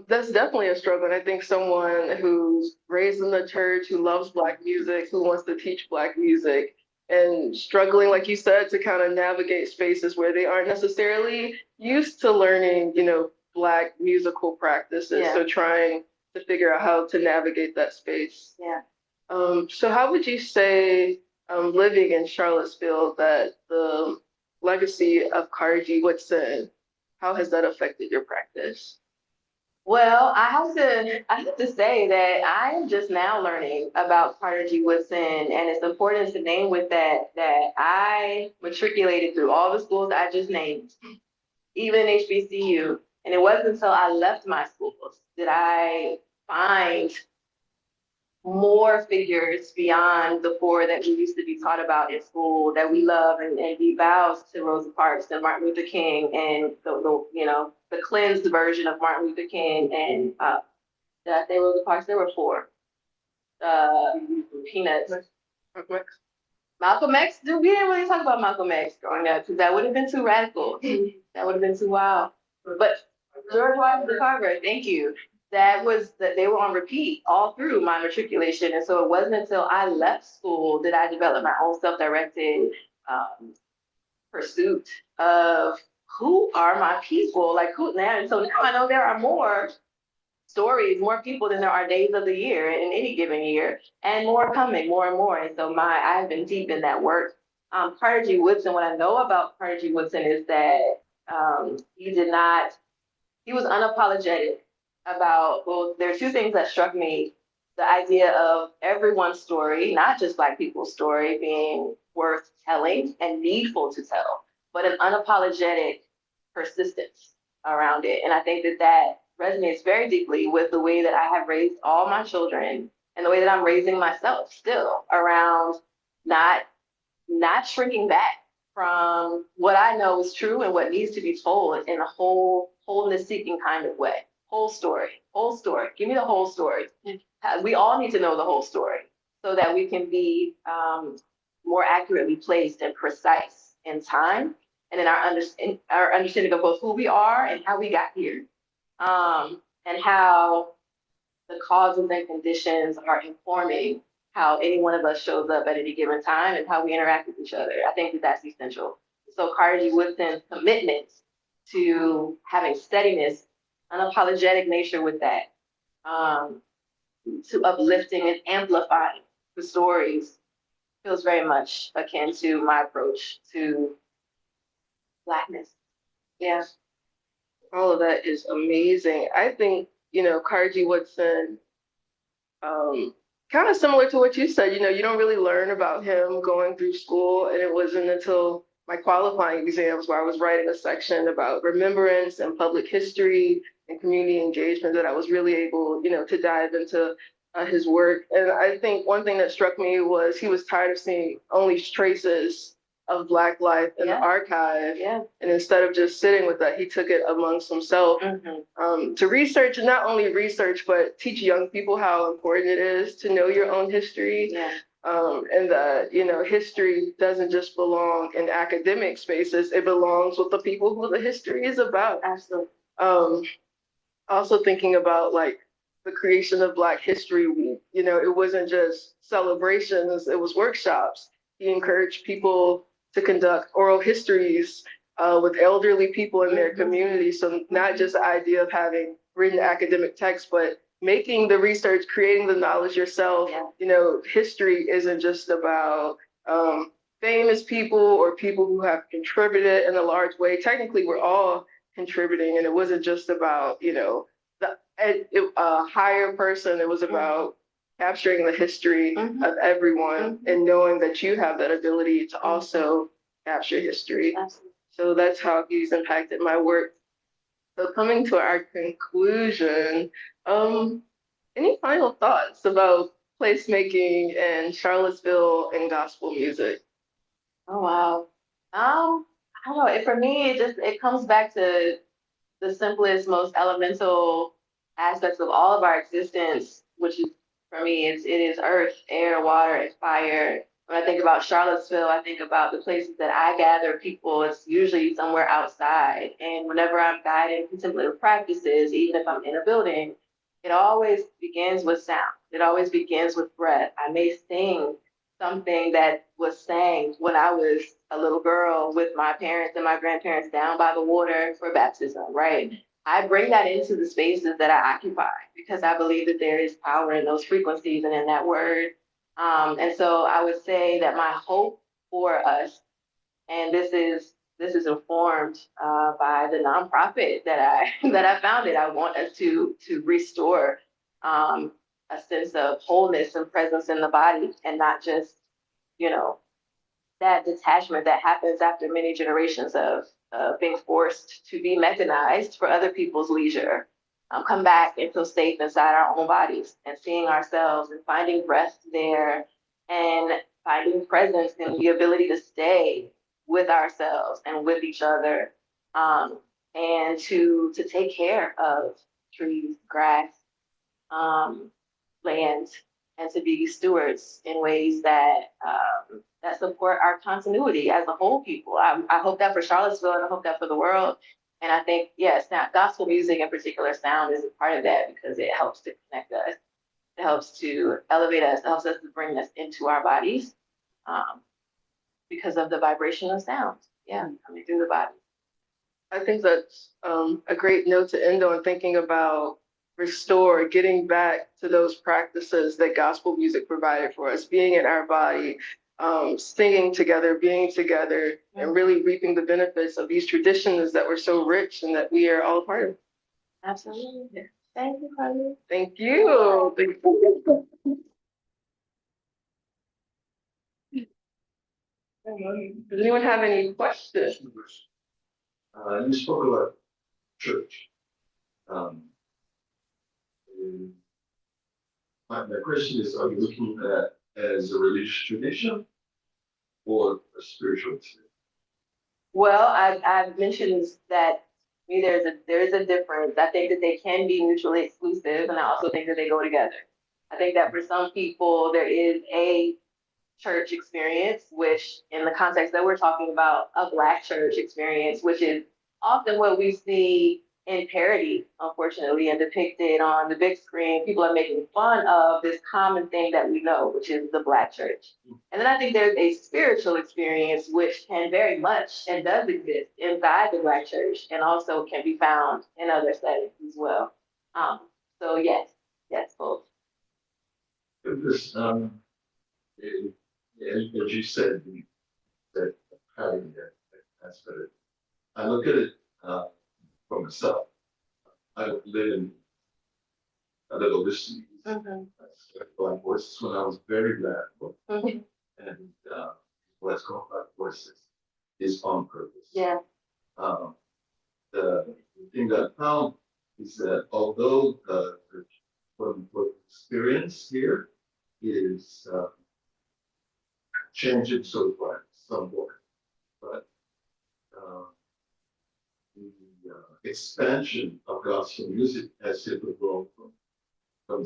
That's definitely a struggle. And I think someone who's raised in the church, who loves Black music, who wants to teach Black music, and struggling, like you said, to kind of navigate spaces where they aren't necessarily used to learning, you know, Black musical practices. So trying to figure out how to navigate that space. Yeah. So how would you say, living in Charlottesville, that the legacy of Carlehr Woodson, how has that affected your practice? Well, I have to say that I am just now learning about Carlehr Woodson, and it's important to name with that I matriculated through all the schools I just named, even HBCU. And it wasn't until I left my schools that I find more figures beyond the four that we used to be taught about in school that we love, and be vows to Rosa Parks and Martin Luther King and the cleansed version of Martin Luther King and did I say Rosa Parks? There were four. Peanuts. Malcolm X, dude, we didn't really talk about Malcolm X growing up because that would have been too radical. That would have been too wild. But George Washington Carver, thank you. That was that they were on repeat all through my matriculation. And so it wasn't until I left school that I developed my own self-directed um, pursuit of who are my people? Like who now? And so now I know there are more stories, more people than there are days of the year in any given year, and more coming, more and more. And so I've been deep in that work. Carter G. Woodson, what I know about Carter G. Woodson is that he did not, he was unapologetic about, well, there are two things that struck me. The idea of everyone's story, not just Black people's story, being worth telling and needful to tell, but an unapologetic persistence around it. And I think that that resonates very deeply with the way that I have raised all my children and the way that I'm raising myself still around not not shrinking back from what I know is true and what needs to be told in a wholeness seeking kind of way. Whole story, whole story. Give me the whole story. We all need to know the whole story so that we can be more accurately placed and precise in time and in our understanding of both who we are and how we got here, and how the causes and conditions are informing how any one of us shows up at any given time and how we interact with each other. I think that that's essential. So Carter G. Woodson's commitment to having steadiness, unapologetic nature with that, um, to uplifting and amplifying the stories feels very much akin to my approach to Blackness. Yeah. All of that is amazing. I think, Carter G. Woodson, um, kind of similar to what you said, you don't really learn about him going through school. And it wasn't until my qualifying exams where I was writing a section about remembrance and public history and community engagement that I was really able, to dive into his work. And I think one thing that struck me was he was tired of seeing only traces of Black life in the archive. Yeah. And instead of just sitting with that, he took it amongst himself to research, and not only research, but teach young people how important it is to know your own history. Yeah. And that, history doesn't just belong in academic spaces, it belongs with the people who the history is about. Absolutely. Also thinking about like the creation of Black History Week, it wasn't just celebrations, it was workshops. He encouraged people to conduct oral histories with elderly people in their community. So not just the idea of having written academic texts, but making the research, creating the knowledge yourself. History isn't just about famous people or people who have contributed in a large way. Technically, we're all contributing, and it wasn't just about, a higher person. It was about capturing the history of everyone and knowing that you have that ability to also capture history. Absolutely. So that's how he's impacted my work. So coming to our conclusion, any final thoughts about placemaking in Charlottesville and gospel music? Oh wow. I don't know. For me, it comes back to the simplest, most elemental aspects of all of our existence, which is for me, it is earth, air, water, and fire. When I think about Charlottesville, I think about the places that I gather people. It's usually somewhere outside. And whenever I'm guiding contemplative practices, even if I'm in a building, it always begins with sound. It always begins with breath. I may sing something that was sang when I was a little girl with my parents and my grandparents down by the water for baptism, right? I bring that into the spaces that I occupy because I believe that there is power in those frequencies and in that word. And so I would say that my hope for us, and this is informed by the nonprofit that I that I founded. I want us to restore a sense of wholeness and presence in the body, and not just you know that detachment that happens after many generations of being forced to be mechanized for other people's leisure. Come back and feel safe inside our own bodies and seeing ourselves and finding rest there and finding presence and the ability to stay with ourselves and with each other, and to take care of trees, grass, land, and to be stewards in ways that that support our continuity as a whole people. I hope that for Charlottesville, and I hope that for the world. And I think, yes, now gospel music in particular, sound is a part of that because it helps to connect us. It helps to elevate us. It helps us to bring us into our bodies because of the vibration of sound. Yeah, coming through the body. I think that's a great note to end on, thinking about restore, getting back to those practices that gospel music provided for us, being in our body, singing together, being together, and really reaping the benefits of these traditions that were so rich and that we are all a part of. Absolutely. Thank you, Carlehr. Thank you. Thank you. Does anyone have any questions? You spoke about church. And my question is, are you looking at as a religious tradition or a spiritual experience? Well, I've mentioned that to me there's a difference. I think that they can be mutually exclusive, and I also think that they go together. I think that for some people there is a church experience, which in the context that we're talking about, a Black church experience, which is often what we see in parody, unfortunately, and depicted on the big screen. People are making fun of this common thing that we know, which is the Black church. And then I think there's a spiritual experience, which can very much and does exist inside the Black church and also can be found in other settings as well. So yes, both. Because, as you said, that having that aspect. I look at it for myself. I live in a little distance. Mm-hmm. I started Black Voices when I was very Black. Mm-hmm. And what's called Black Voices is on purpose. Yeah. The thing that I found is that although the quote unquote experience here is changing so far, somewhat, but the expansion of gospel music has hit the world from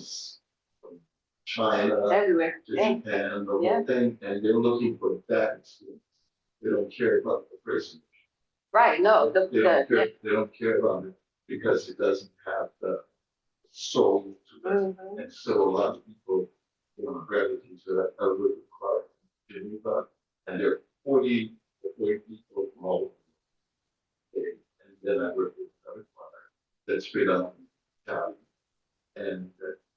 China Everywhere. to Yeah. Japan, the whole thing, and they're looking for that experience. They don't care about the person. Right. No. They don't care about it because it doesn't have the soul to it. Mm-hmm. And so a lot of people, gravitate to that. I work with Clark in Geneva, and there are 40 people from all over the world. And then I work with another choir that's straight up in Italian. And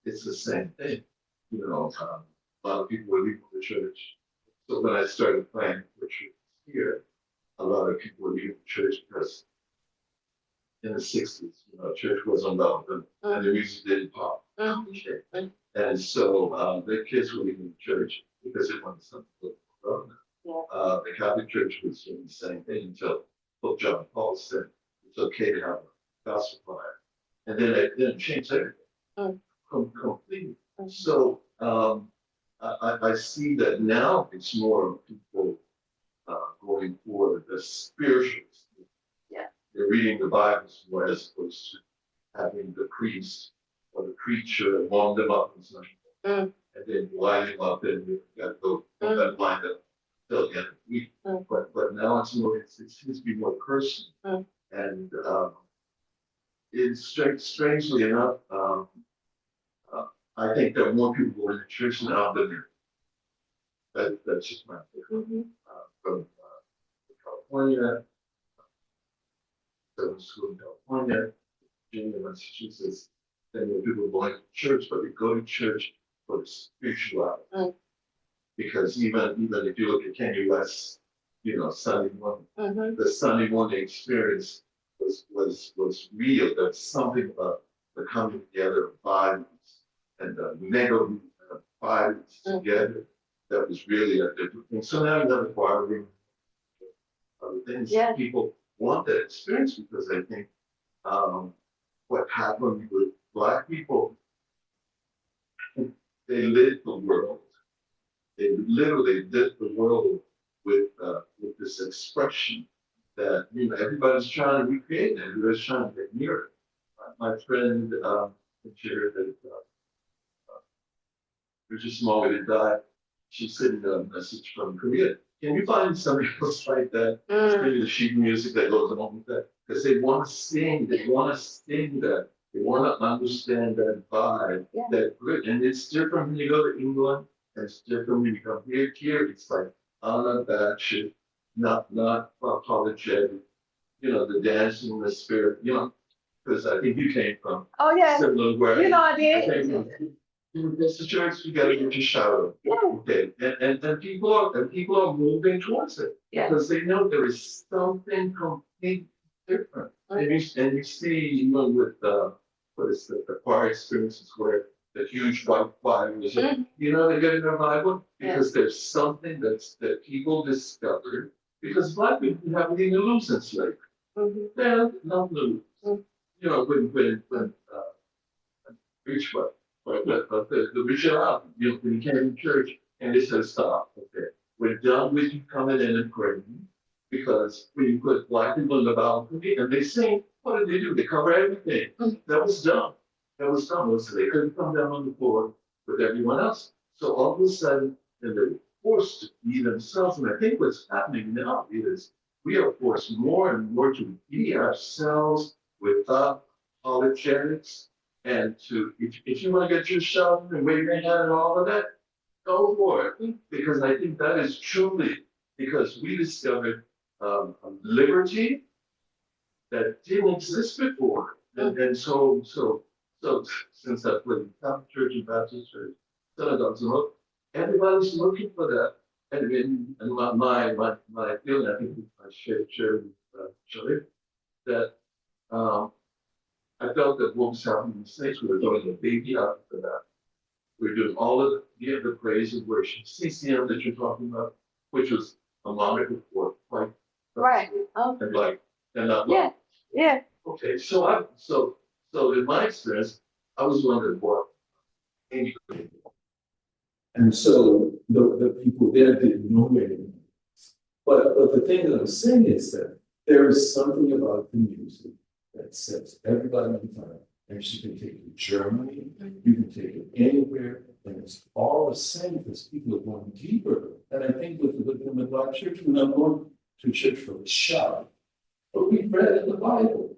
it's the same thing. A lot of people were leaving the church. So when I started playing for church here, a lot of people were leaving the church because in the 60s, church wasn't relevant and the music didn't pop. Mm-hmm. And so their kids were leaving the church because it wasn't something to look for. Yeah. The Catholic Church was doing the same thing until Pope John Paul said it's okay to have a gospel choir. And then it changed everything completely. Mm-hmm. So I see that now it's more people going for the spiritual. Yeah. They're reading the Bible more as opposed to having the priest or the preacher warm them up and something. And then line them up and you got to go from that line up till the end of the week. But now it seems to be more personal. And it's strangely enough, I think that more people go into church now than there. That's just my opinion. From California, school in California, Virginia, Massachusetts, then there are people going to church, but they go to church for the spirituality. Because even if you look at Kanye West, Sunday morning, the Sunday morning experience was real. There's something about the coming together of bodies and the mega movement of bodies together that was really a different thing. So now you have a choir, other things. Yeah. People want that experience because I think what happened with Black people, they lit the world. They literally lit the world with this expression that everybody's trying to recreate, and everybody's trying to get near it. My friend shared that Richard Smalley died she's sending a message from Korea. Can you find somebody else like that? Mm. Maybe the sheet music that goes along with that. Because they want to sing, they want to sing that. They want to understand that vibe, Yeah. that grit. And it's different when you go to England. And it's different when you come here. Here, it's like unabashed, not apologetic. You know, the dancing, the spirit. You know, because I think you came from Oh, yeah. similar where You know, I I did. came from. It's the church, you gotta get your shower. Yeah. Okay, and people are moving towards it. Yeah. Because they know there is something completely different. And you see, even with what is the choir experiences where the huge white choirs, you know, they get in their Bible because there's something that people discovered because Black people haven't even lose in slavery. They're not lose. You know, when Richmond, but the Richard Allen, you know, when he came to church and they said, stop, okay, we're done with you coming in and praying because when you put Black people in the balcony and they sing, what did they do? They cover everything. That was dumb. That was dumb. So they couldn't come down on the floor with everyone else. So all of a sudden, and they were forced to be themselves. And I think what's happening now is we are forced more and more to be ourselves without apologetics. And if you want to get your shot and wave your hand and all of that, go for it. Because I think that is truly because we discovered a liberty that didn't exist before. And so since I played Catholic Church and Baptist Church, synagogues, everybody's looking for that. And my feeling, I think I shared with Shelley, that I felt that what was happening in the States, we were throwing a baby out for that. We were doing all of the praise and worship, CCM that you're talking about, which was a moniker for like, Right. Oh. and like, and not Yeah. like. Yeah. Okay, so in my experience, I was wondering what. And so the people there didn't know anything. But the thing that I'm saying is that there is something about the music that sets everybody on fire. And you can take it to Germany, you can take it anywhere, and it's all the same because people are going deeper. And I think with the Black church, we're not going to church for a shout, but we read in the Bible.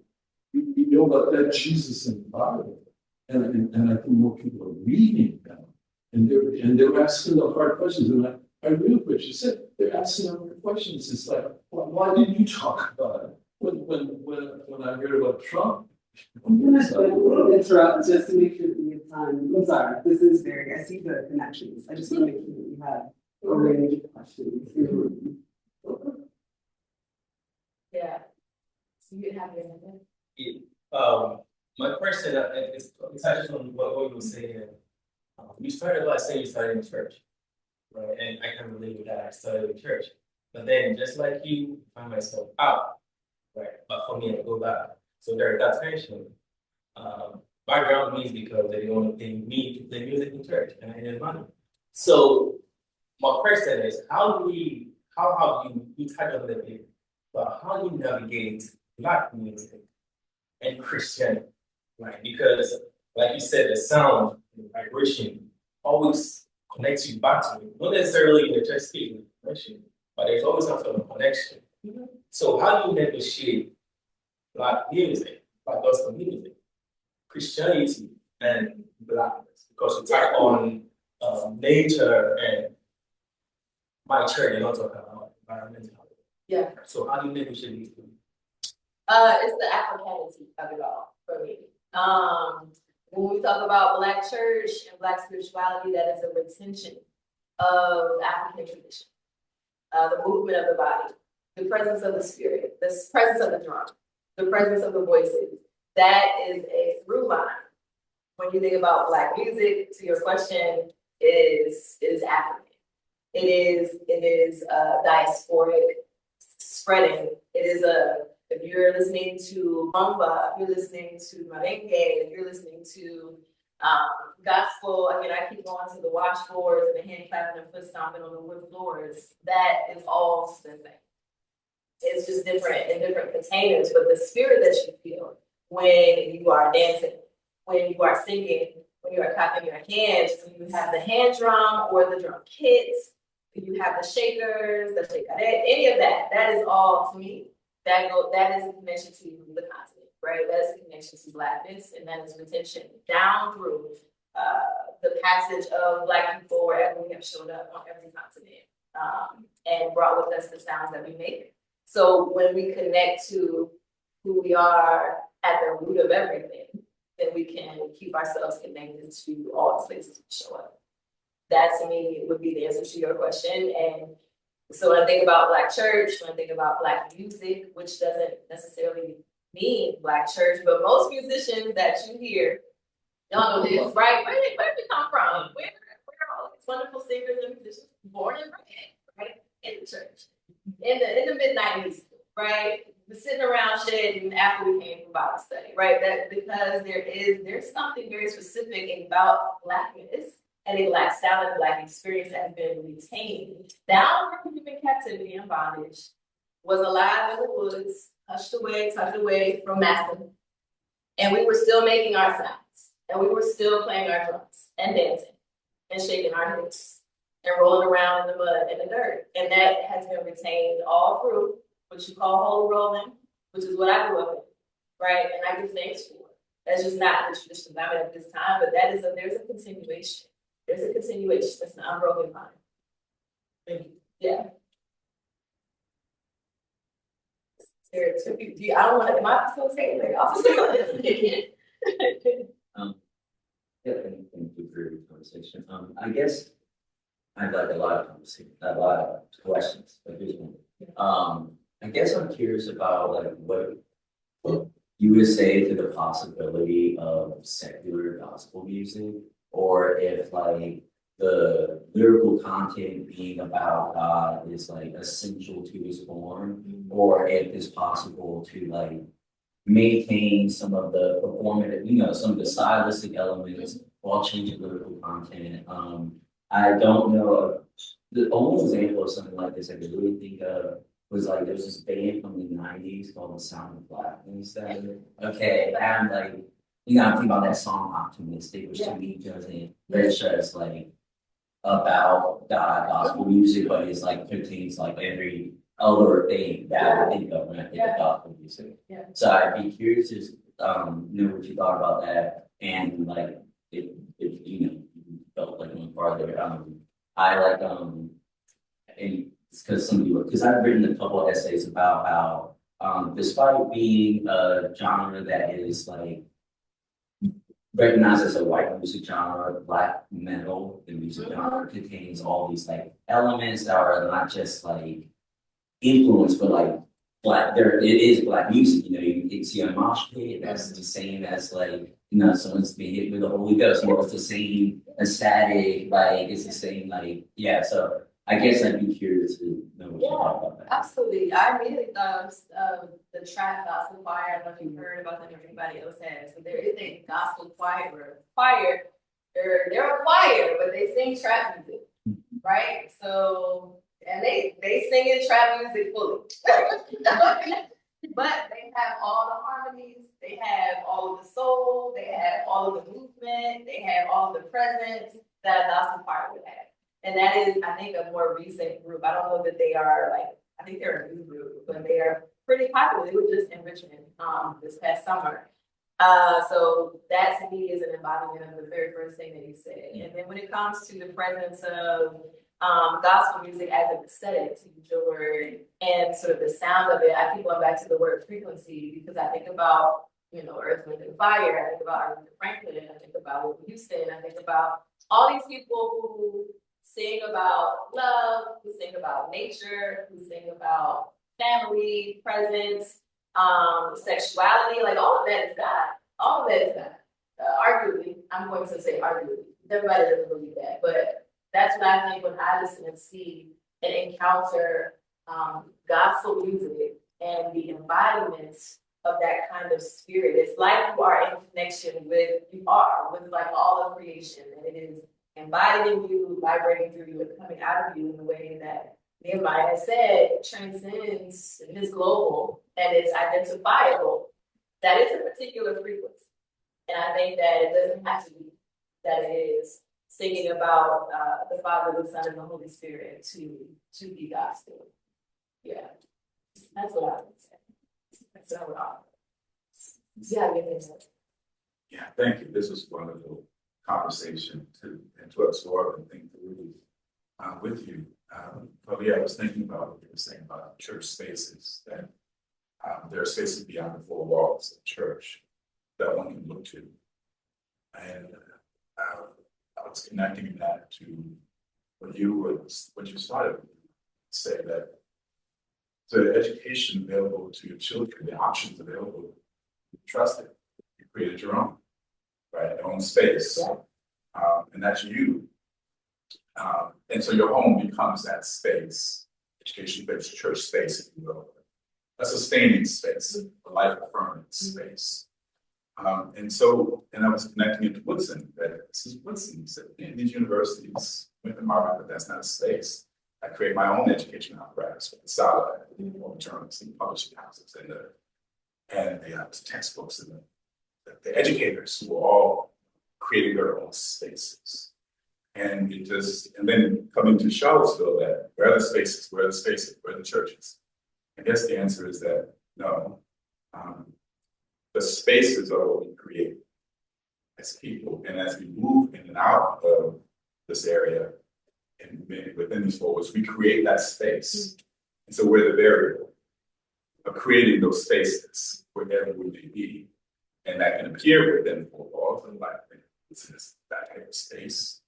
We know about that Jesus in the Bible. And I think more people are reading now. And they're asking the hard questions. And I real quick, you said they're asking the hard questions. It's like, why didn't you talk about it? When I heard about Trump. I'm gonna interrupt just to make sure that we have time. I'm sorry, this is very, I see the connections. I just want to make sure that you have a range of questions. Yeah. So you have your hand. My question is actually on what you were saying. You started by saying you started in church, right? And I can relate with that. I started in church, but then just like you, I find myself out, right? But for me, I go back. So there's that tension. Background means because they don't think me to play music in church, and I didn't money. So my question is, how have you touched on it, but how do you navigate Black music and Christianity, right? Because like you said, the sound, the vibration always connects you back to it. Not necessarily in the church speaking, but there's always some sort of connection. So how do you negotiate Black music, Black gospel music, Christianity, and Blackness? Because you touch on nature and my church, you're not talking about environmental. Yeah. So how do you negotiate these things? It's the Africanity of it all for me. When we talk about Black church and Black spirituality, that is a retention of African tradition, the movement of the body, the presence of the spirit, the presence of the drum, the presence of the voices. That is a through line. When you think about Black music, to your question, is African. It is diasporic spreading. It is if you're listening to rumba, if you're listening to merengue, if you're listening to gospel, I mean, I keep going to the washboards and the hand clapping and foot stomping on the wood floors. That is all the same. It's just different in different containers, but the spirit that you feel when you are dancing, when you are singing, when you are clapping your hands, when you have the hand drum or the drum kits, you have the shakers, the shakerette, any of that. That is all to me. That is a connection to the continent, right? That is a connection to Blackness, and that is retention down through the passage of Black people wherever we have showed up on every continent, and brought with us the sounds that we make. So when we connect to who we are at the root of everything, then we can keep ourselves connected to all the places we show up. That to me would be the answer to your question. And so when I think about Black church, when I think about Black music, which doesn't necessarily mean Black church, but most musicians that you hear, y'all know this, right? Where did we come from? Where are all these wonderful singers and musicians born and bred, right? In the church. In the mid-90s, right? We're sitting around shedding after we came from Bible study, right? That because there's something very specific about Blackness and a Black sound and Black experience that has been retained down from human captivity and bondage, was alive in the woods, hushed away, tucked away from master. And we were still making our sounds, and we were still playing our drums and dancing and shaking our hips and rolling around in the mud and the dirt. And that has been retained all through what you call holy rolling, which is what I grew up in, right? And I give thanks for it. That's just not the tradition that I'm in at this time, but there's a continuation. There's a continuation. That's an unbroken line. Thank you. Yeah. I don't want to, my facilitating like officer. Yeah, thank you for your conversation. I guess I'd like a lot of questions, but here's one. I guess I'm curious about like what you would say to the possibility of secular gospel music, or if like the lyrical content being about God is like essential to his form, or if it's possible to like maintain some of the performative, some of the stylistic elements while changing lyrical content. I don't know. The only example of something like this I could really think of was like there's this band from the '90s called The Sound of Blackness. Okay, and like I'm thinking about that song "Optimistic," which to me doesn't. It's just like about God gospel music, but it's like contains like every other thing that I would think of when I think of gospel music. Yeah. So I'd be curious to know what you thought about that, and like if you felt like going farther. I like and it's because I've written a couple of essays about how despite being a genre that is like recognized as a white music genre, Black metal, the music genre contains all these like elements that are not just like influence, but like Black. It is Black music. You can see a mosh pit. That's the same as like someone's being hit with the Holy Ghost. It's the same ecstatic. Like it's the same like So I guess I'd be curious to know what you thought about that. Absolutely. I immediately thought of the trap gospel choir. I don't know if you've heard about them or anybody else has. So there is a gospel choir. They're a choir, but they sing trap music, right? So and they sing in trap music fully. But they have all the harmonies, they have all of the soul, they have all of the movement, they have all of the presence that a gospel choir would have. And that is, I think, a more recent group. I don't know that they are I think they're a new group, but they are pretty popular. They were just in Richmond this past summer. So that to me is an embodiment of the very first thing that you said. And then when it comes to the presence of gospel music as an aesthetic, to use your word, and sort of the sound of it, I keep going back to the word frequency because I think about, Earth, Wind, and Fire. I think about Aretha Franklin. I think about Whitney Houston. I think about all these people who sing about love, who sing about nature, who sing about family, presence, sexuality. Like all of that is God. All of that is God. Arguably, I'm going to say arguably. Everybody doesn't believe that, but that's what I think when I listen and see and encounter gospel music and the embodiment of that kind of spirit. It's like you are in connection with like all of creation, and it is embodied in you, vibrating through you, and coming out of you in a way that Nehemiah has said transcends and is global and it's identifiable. That is a particular frequency. And I think that it doesn't have to be that is singing about the Father, the Son, and the Holy Spirit to be gospel. Yeah, that's what I would say. That's what I would offer. Yeah, Yeah, thank you. This was a wonderful conversation to absorb and think through with you. But yeah, I was thinking about what you were saying about church spaces, that there are spaces beyond the four walls of church that one can look to. And I was connecting that to what you started to say, that the education available to your children, the options available, you trust it. You created your own, right? Your own space. And that's you. And so your home becomes that space, education-based church space, if you will, a sustaining space, a life-affirming space. And I was connecting it to Woodson, that this is Woodson. He said, in these universities, went to Harvard, but that's not a space. I create my own education apparatus with the Sala, and journals and publishing houses, and the textbooks, and the educators who are all creating their own spaces. And then coming to Charlottesville, that where are the spaces, where are the churches? I guess the answer is that no. The spaces are what we create as people. And as we move in and out of this area and within these forwards, we create that space. And so we're the variable of creating those spaces wherever we may be. And that can appear within four walls, and like it's that type of space.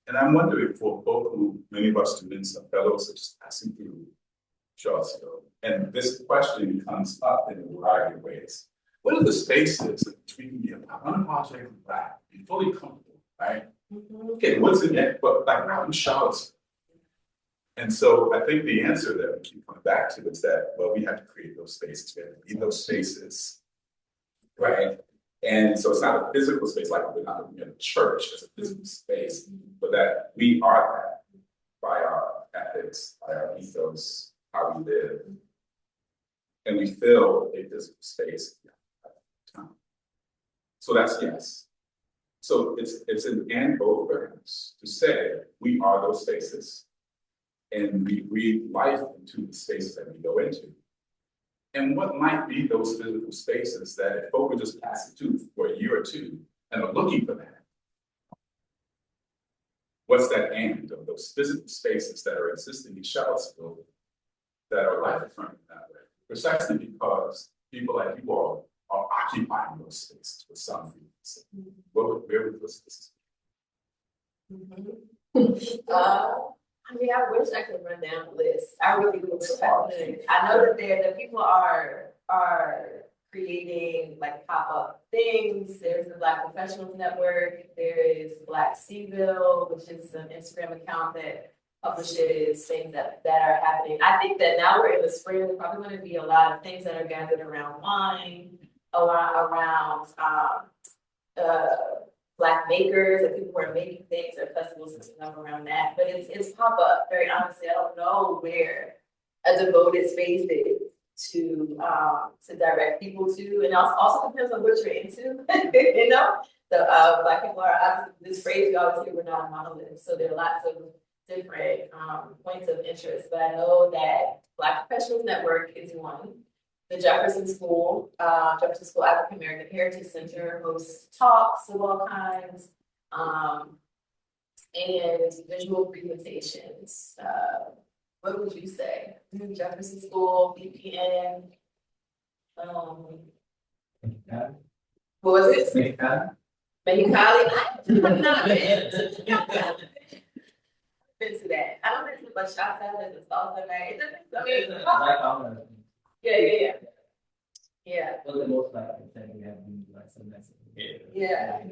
And I'm wondering, for folk who, many of us students and fellows are just passing through Charlottesville, and this question comes up in a variety of ways. What are the spaces in which we can be unapologetically Black, be fully comfortable, right? Okay, what's in it? But like out in Charlottesville. And so I think the answer that we keep coming back to is that, well, we have to create those spaces. We have to be those spaces, right? And so it's not a physical space like we're not in a church as a physical space, but that we are that by our ethics, by our ethos, how we live. And we fill a physical space. So that's yes. So it's an and both variables to say we are those spaces, and we breathe life into the spaces that we go into. And what might be those physical spaces that if folk are just passing through for a year or two and are looking for that? What's that and of those physical spaces that are existing in Charlottesville that are life affirming that way? Precisely because people like you all are occupying those spaces with some reason. Where would those spaces I mean, I wish I could run down the list. I really wish I could. I know that the people are creating like pop-up things. There's the Black Professionals Network. There is Black Seaville, which is an Instagram account that publishes things that are happening. I think that now we're in the spring, there's probably going to be a lot of things that are gathered around wine, around Black makers and people who are making things or festivals and stuff around that. But it's pop up. Very honestly, I don't know where a devoted space is to direct people to, and also depends on what you're into. You know, the Black people are this phrase we always hear, we're not a monolith. So there are lots of different points of interest. But I know that Black Professionals Network is one. The Jefferson School African American Heritage Center hosts talks of all kinds, and visual presentations. What would you say? Jefferson School, BPN. What was it? Mexicali. I'm not been to that. I don't think it's much outside of the South of that. I mean, yeah. Well, the most likely thing we have to do like some message. Yeah.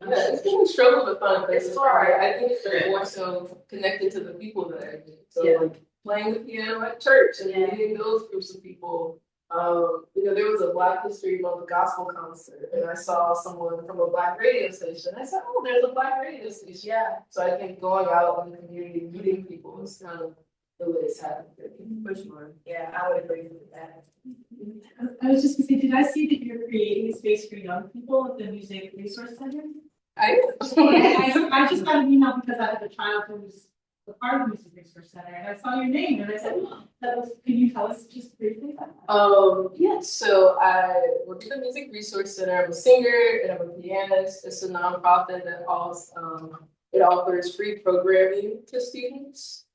It's been a struggle to find places. It's hard. I think they're more so connected to the people that I meet. So Yeah. like playing the piano at church and Yeah. meeting those groups of people. There was a Black History Month gospel concert, and I saw someone from a Black radio station. I said, "Oh, there's a Black radio station." Yeah. So I think going out in the community, meeting people is kind of the way it's happening. For sure. Yeah, I would agree with that. I was just gonna say, did I see that you're creating a space for young people at the Music Resource Center? I just got an email because I have a child who's a part of the Music Resource Center, and I saw your name, and I said, oh, can you tell us just briefly about that? Yeah, so I work at the Music Resource Center. I'm a singer and I'm a pianist. It's a nonprofit that it offers free programming to students,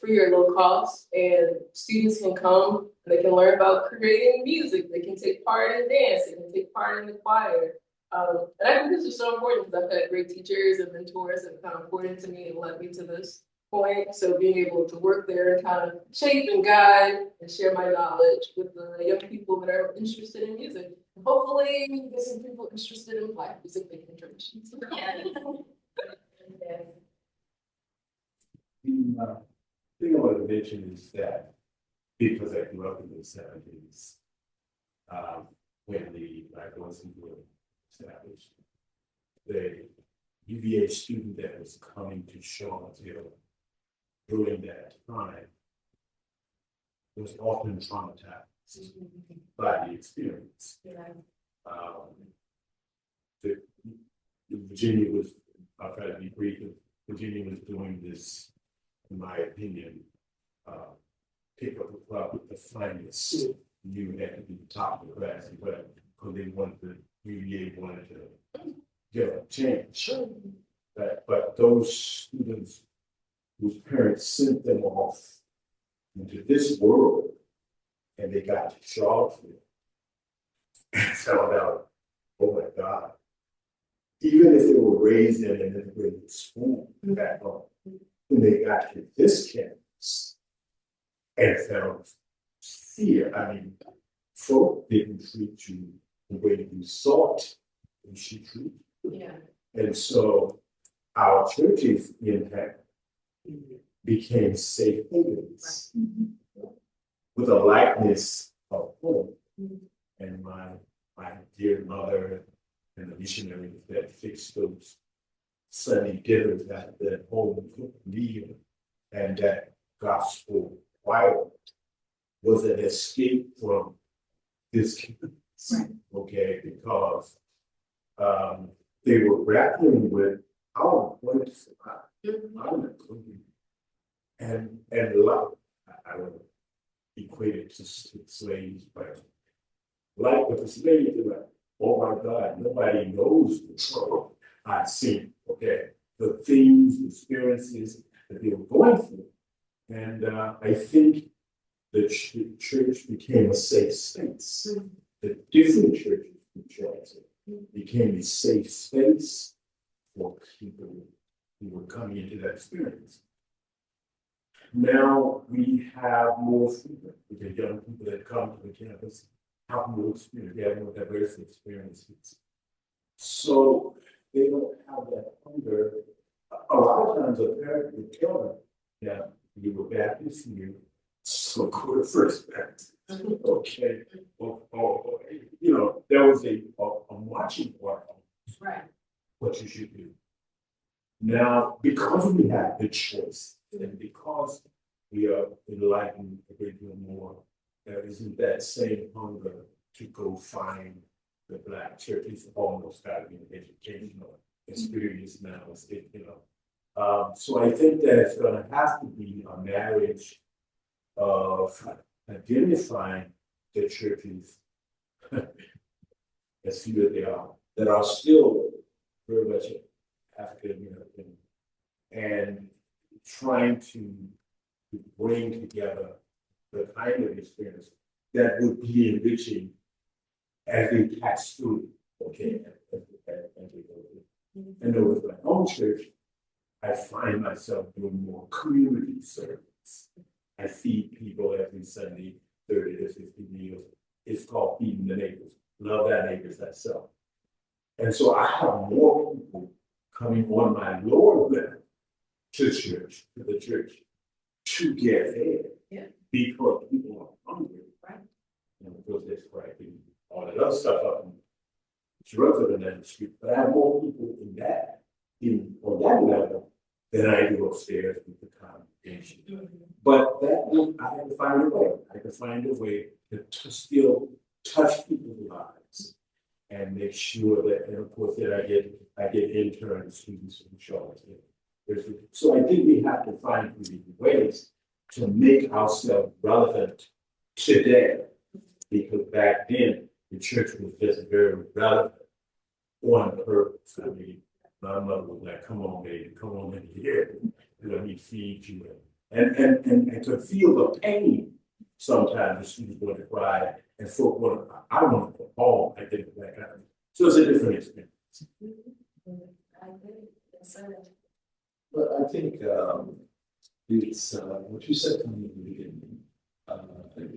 free or low cost, and students can come and they can learn about creating music. They can take part in dance. They can take part in the choir. And I think this is so important because I've had great teachers and mentors that have kind of poured into me and led me to this point. So being able to work there and kind of shape and guide and share my knowledge with the young people that are interested in music. Hopefully get some people interested in Black music making traditions. The thing I want to mention is that because I grew up in the 70s, when the Black Voices were established, the UVA student that was coming to Charlottesville during that time was often traumatized by the experience. Virginia was, I'll try to be brief, Virginia was doing this, in my opinion, pick up a club with the finest. You had to be top of the class, but because they wanted the UVA wanted to get a change. But those students whose parents sent them off into this world, and they got to Charlottesville and found out, oh my God, even if they were raised in an integrated school back home, when they got to this campus and found fear, I mean, folk didn't treat you the way you thought you should treat you. Yeah. And so our churches in fact became safe havens with a likeness of home. And my dear mother and the missionaries that fixed those Sunday dinners at the home cooked meal and that gospel choir was an escape from this campus, okay, because they were grappling with our going to survive. I'm not going and a lot, I don't equate it to slaves, but like with the slaves, they're like, oh my God, nobody knows the trouble I've seen, okay? The things, the experiences that they were going through. And I think the church became a safe space. The different churches in Charlottesville became a safe space for people who were coming into that experience. Now we have more freedom. We get young people that come to the campus, have more experience, they have more diverse experiences. So they don't have that hunger. A lot of times a parent would tell them, yeah, you were Baptist, so go to First Baptist. Okay. Or, you know, there was a watching part of what you should do. Now, because we have the choice, and because we are enlightened a great deal more, there isn't that same hunger to go find the Black church. It's almost got to be an educational experience now. So I think that it's going to have to be a marriage of identifying the churches as few as they are, that are still very much African American, and trying to bring together the kind of experience that would be enriching as they pass through, okay, as they go through. And then with my own church, I find myself doing more community service. I feed people every Sunday, 30 to 50 meals. It's called feeding the neighbors. Love that neighbors thyself. And so I have more people coming on my lower level to the church, to get fed. Yeah. Because people are hungry. Right. And of course, that's cracking all that other stuff up and drugs up in that street. But I have more people in that, on that level, than I do upstairs with the congregation. But that I had to find a way. I had to find a way to still touch people's lives and make sure that, and of course, that I get intern students from Charlottesville. So I think we have to find ways to make ourselves relevant today, because back then the church was just very relevant on purpose. I mean, my mother was like, "Come on, baby, come on in here. Let me feed you." And to feel the pain sometimes the students want to cry and folk want to, I want to go home. I think that kind of. So it's a different experience. I agree. Yes, sir. But I think it's what you said to me in the beginning.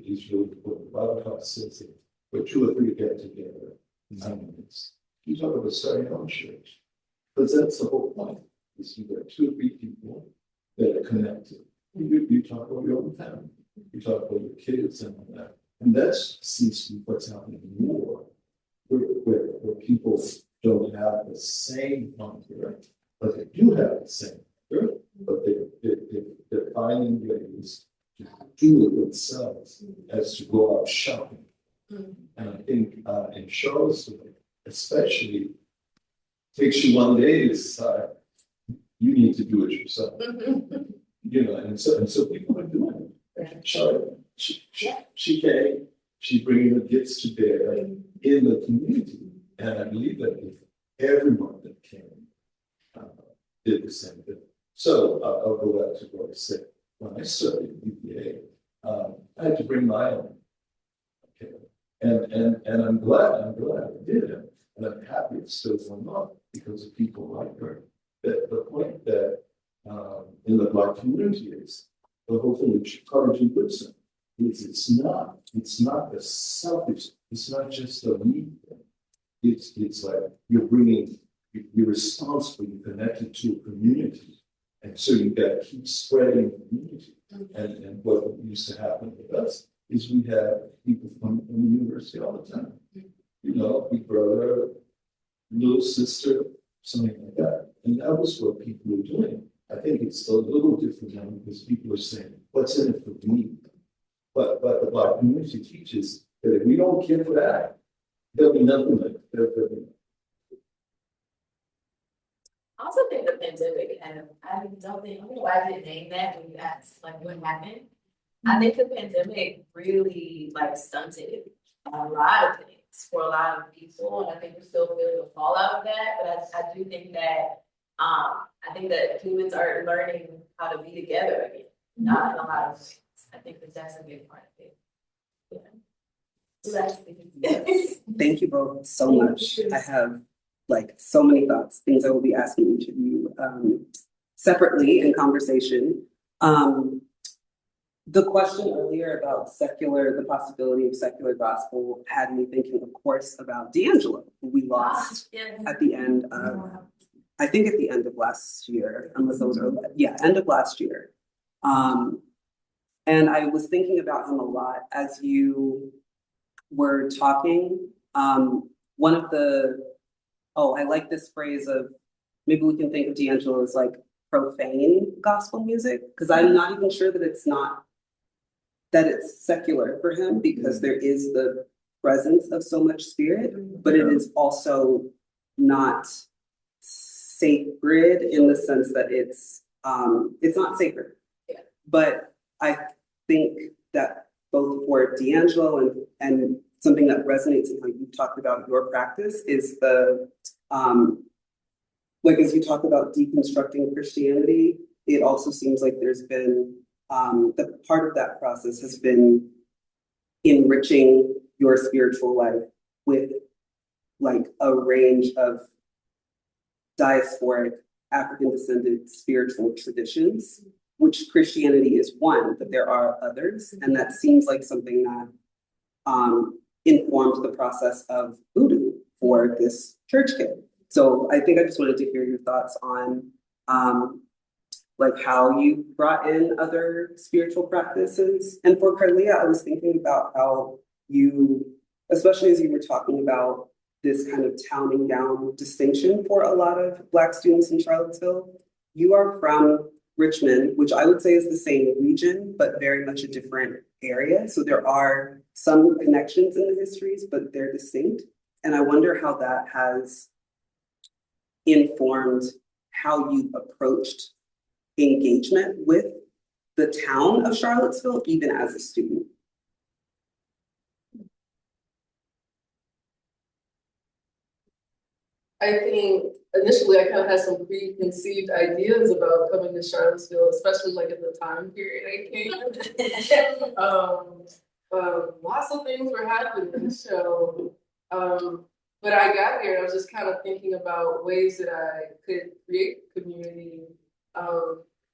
Is really important. The Bible talks says it, where two or three get together. You talk about starting your own church, because that's the whole point. Is you got two or three people that are connected. You talk about your own family. You talk about your kids and all that, and that seems to be what's happening more, where people don't have the same hunger, but they do have the same hunger, but they're finding ways to do it themselves as to go out shopping. And I think in Charlottesville, especially, takes you one day to decide you need to do it yourself. You know, and so people are doing it. Charlotte, she came, she bringing the gifts to bear in the community, and I believe that if everyone that came did the same thing. So I'll go back to what I said. When I studied UVA, I had to bring my own. Okay. And I'm glad I did it. And I'm happy it's still going on because of people like her. That the point that in the Black community is the whole thing with courage and wisdom is it's not the selfish, it's not just the me thing. It's like you're responsible, you're connected to a community. And so you got to keep spreading the community. And what used to happen with us is we had people from the university all the time. You know, big brother, little sister, something like that. And that was what people were doing. I think it's a little different now because people are saying, what's in it for me? But the Black community teaches that if we don't care for that, there'll be nothing like it. I also think the pandemic I don't know why I didn't name that when you asked like what happened. I think the pandemic really like stunted a lot of things for a lot of people, and I think we're still feeling the fallout of that. But I do think that I think that humans are learning how to be together again, not in a lot of ways. I think that that's a big part of it. Yeah. Thank you both so much. I have like so many thoughts, things I will be asking each of you separately in conversation. The question earlier about the possibility of secular gospel had me thinking, of course, about D'Angelo, who we lost at the end of, I think at the end of last year, unless those are, end of last year. And I was thinking about him a lot as you were talking. One of the, I like this phrase of, maybe we can think of D'Angelo as like profane gospel music, because I'm not even sure that it's secular for him, because there is the presence of so much spirit, but it is also not sacred in the sense that it's not sacred. Yeah. But I think that both for D'Angelo and something that resonates in how you talked about your practice is the like as you talk about deconstructing Christianity, it also seems like there's been the part of that process has been enriching your spiritual life with like a range of diasporic African descended spiritual traditions, which Christianity is one, but there are others. And that seems like something that informed the process of voodoo for this church kid. So I think I just wanted to hear your thoughts on like how you brought in other spiritual practices. And for Carlehr, I was thinking about how you, especially as you were talking about this kind of towning down distinction for a lot of Black students in Charlottesville, you are from Richmond, which I would say is the same region, but very much a different area. So there are some connections in the histories, but they're distinct. And I wonder how that has informed how you've approached engagement with the town of Charlottesville, even as a student. I think initially I kind of had some preconceived ideas about coming to Charlottesville, especially like at the time period I came. Lots of things were happening, so but I got here and I was just kind of thinking about ways that I could create community,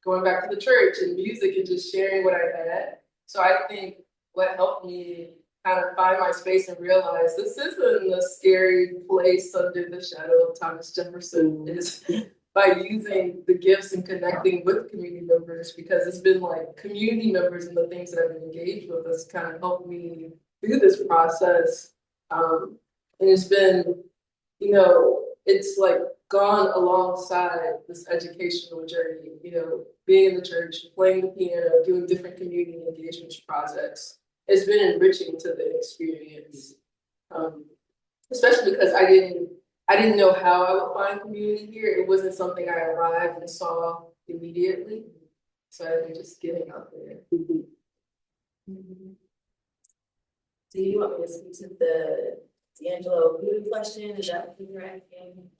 going back to the church and music and just sharing what I had. So I think what helped me kind of find my space and realize this isn't a scary place under the shadow of Thomas Jefferson is by using the gifts and connecting with community members, because it's been like community members and the things that I've been engaged with has kind of helped me through this process. And it's been, you know, it's like gone alongside this educational journey, you know, being in the church, playing the piano, doing different community engagement projects. It's been enriching to the experience, especially because I didn't know how I would find community here. It wasn't something I arrived and saw immediately. So I think just getting out there. Do you want me to speak to the D'Angelo Voodoo question? Is that what you're asking?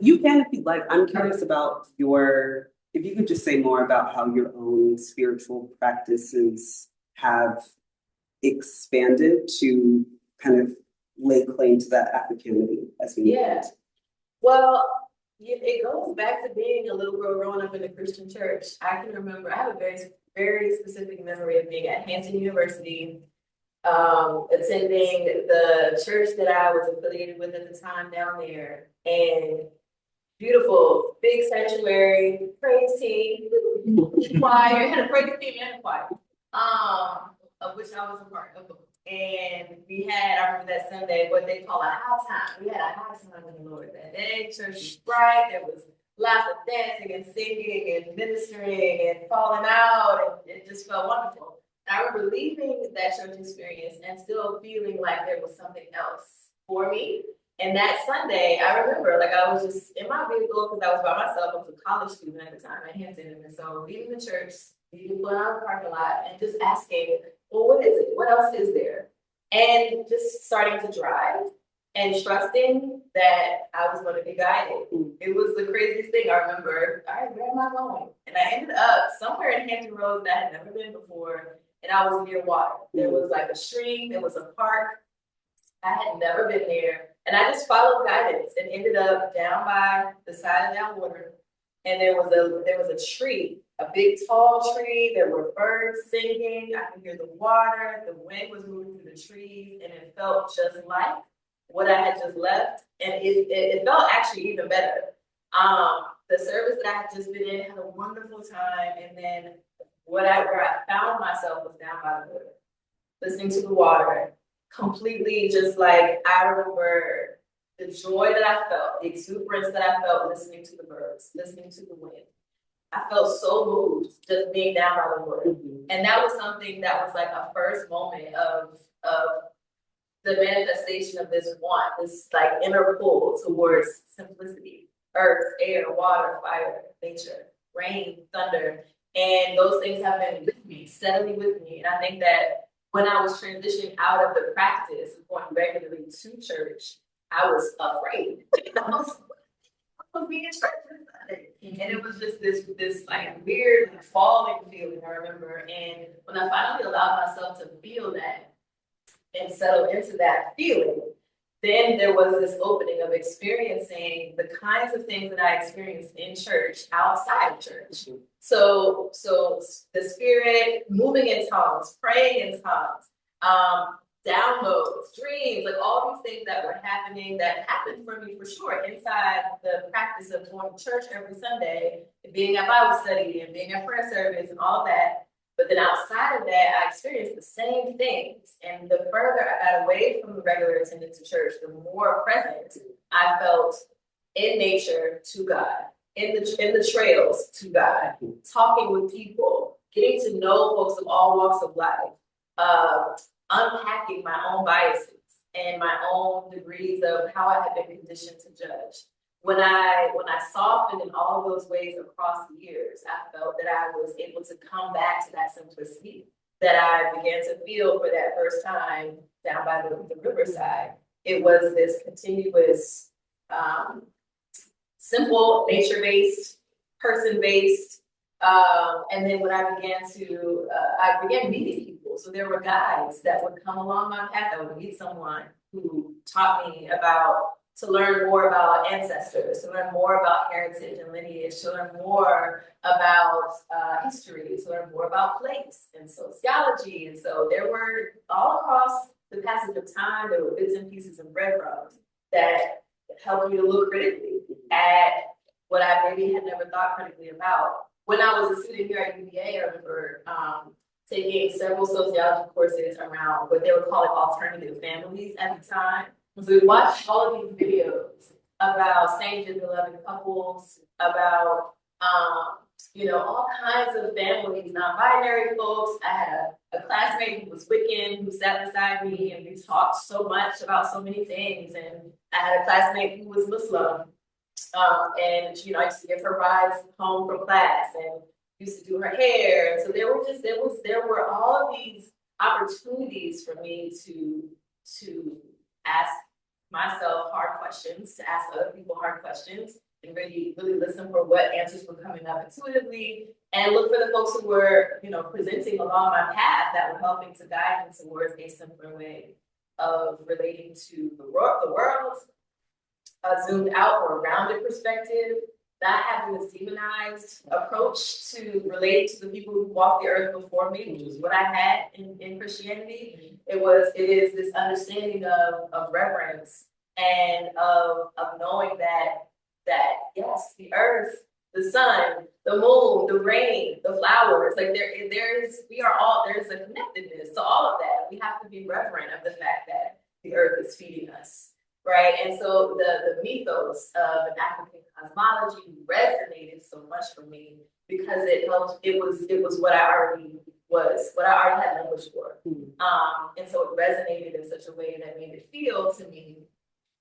You can if you'd like. I'm curious about if you could just say more about how your own spiritual practices have expanded to kind of lay claim to that Africanity as we Yeah. Well, it goes back to being a little girl growing up in a Christian church. I can remember, I have a very, very specific memory of being at Hampton University, attending the church that I was affiliated with at the time down there, and beautiful, big sanctuary, praise team, choir, had a praise team and a choir, of which I was a part of. And we had, I remember that Sunday, what they call a high time. We had a high time in the Lord that day. Church was bright. There was lots of dancing and singing and ministering and falling out. And it just felt wonderful. And I remember leaving that church experience and still feeling like there was something else for me. And that Sunday, I remember, like, I was just in my vehicle because I was by myself. I was a college student at the time at Hampton. And so leaving the church, leaving out of the parking lot, and just asking, well, what is it? What else is there? And just starting to drive and trusting that I was going to be guided. It was the craziest thing. I remember, all right, where am I going? And I ended up somewhere in Hampton Roads that I had never been before, and I was near water. There was like a stream, there was a park. I had never been there. And I just followed guidance and ended up down by the side of that water. And there was a tree, a big tall tree. There were birds singing. I could hear the water. The wind was moving through the trees, and it felt just like what I had just left. And it felt actually even better. The service that I had just been in had a wonderful time, and then where I found myself was down by the water, listening to the water, completely just like I remember the joy that I felt, the exuberance that I felt listening to the birds, listening to the wind. I felt so moved just being down by the water. And that was something that was like a first moment of the manifestation of this want, this like inner pull towards simplicity, earth, air, water, fire, nature, rain, thunder. And those things have been with me, steadily with me. And I think that when I was transitioning out of the practice of going regularly to church, I was afraid. I was being in church this Sunday. And it was just this like weird falling feeling, I remember. And when I finally allowed myself to feel that and settle into that feeling, then there was this opening of experiencing the kinds of things that I experienced in church outside of church. So the spirit, moving in tongues, praying in tongues, downloads, dreams, like all these things that were happening that happened for me for sure inside the practice of going to church every Sunday, and being at Bible study and being at prayer service and all that. But then outside of that, I experienced the same things. And the further I got away from the regular attendance to church, the more present I felt in nature to God, in the trails to God, talking with people, getting to know folks of all walks of life, unpacking my own biases, and my own degrees of how I had been conditioned to judge. When I softened in all of those ways across the years, I felt that I was able to come back to that simplicity that I began to feel for that first time down by the riverside. It was this continuous, simple, nature-based, person-based. And then when I began meeting people. So there were guides that would come along my path. I would meet someone who taught me to learn more about ancestors, to learn more about heritage and lineage, to learn more about history, to learn more about place and sociology. And so there were, all across the passage of time, there were bits and pieces and breadcrumbs that helped me to look critically at what I maybe had never thought critically about. When I was a student here at UVA, I remember taking several sociology courses around what they were calling alternative families at the time. So we watched all of these videos about same-gender loving couples, about all kinds of families, non-binary folks. I had a classmate who was Wiccan who sat beside me, and we talked so much about so many things. And I had a classmate who was Muslim, and I used to give her rides home from class, and used to do her hair. And so there were all of these opportunities for me to ask myself hard questions, to ask other people hard questions, and really, really listen for what answers were coming up intuitively, and look for the folks who were, presenting along my path that were helping to guide me towards a simpler way of relating to the world, a zoomed out or rounded perspective, not having this demonized approach to relate to the people who walked the earth before me, which was what I had in Christianity. It is this understanding of reverence and of knowing that yes, the earth, the sun, the moon, the rain, the flowers, like there's a connectedness to all of that. We have to be reverent of the fact that the earth is feeding us. Right. And so the mythos of an African cosmology resonated so much for me because it was what I already had language for. And so it resonated in such a way that made it feel to me.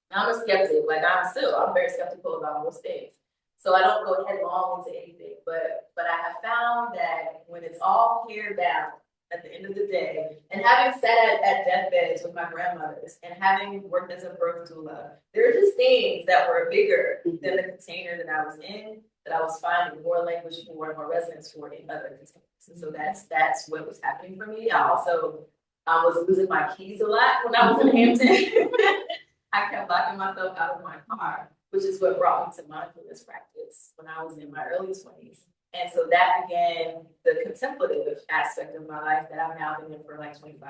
I'm a skeptic, I'm very skeptical about most things. So I don't go headlong into anything, but I have found that when it's all pared down at the end of the day, and having sat at deathbeds with my grandmothers and having worked as a birth doula, there are just things that were bigger than the container that I was in, that I was finding more language for and more resonance for in other containers. And so that's what was happening for me. I was losing my keys a lot when I was in Hampton. I kept locking myself out of my car, which is what brought me to mindfulness practice when I was in my early 20s. And so that began the contemplative aspect of my life that I've now been in for like 25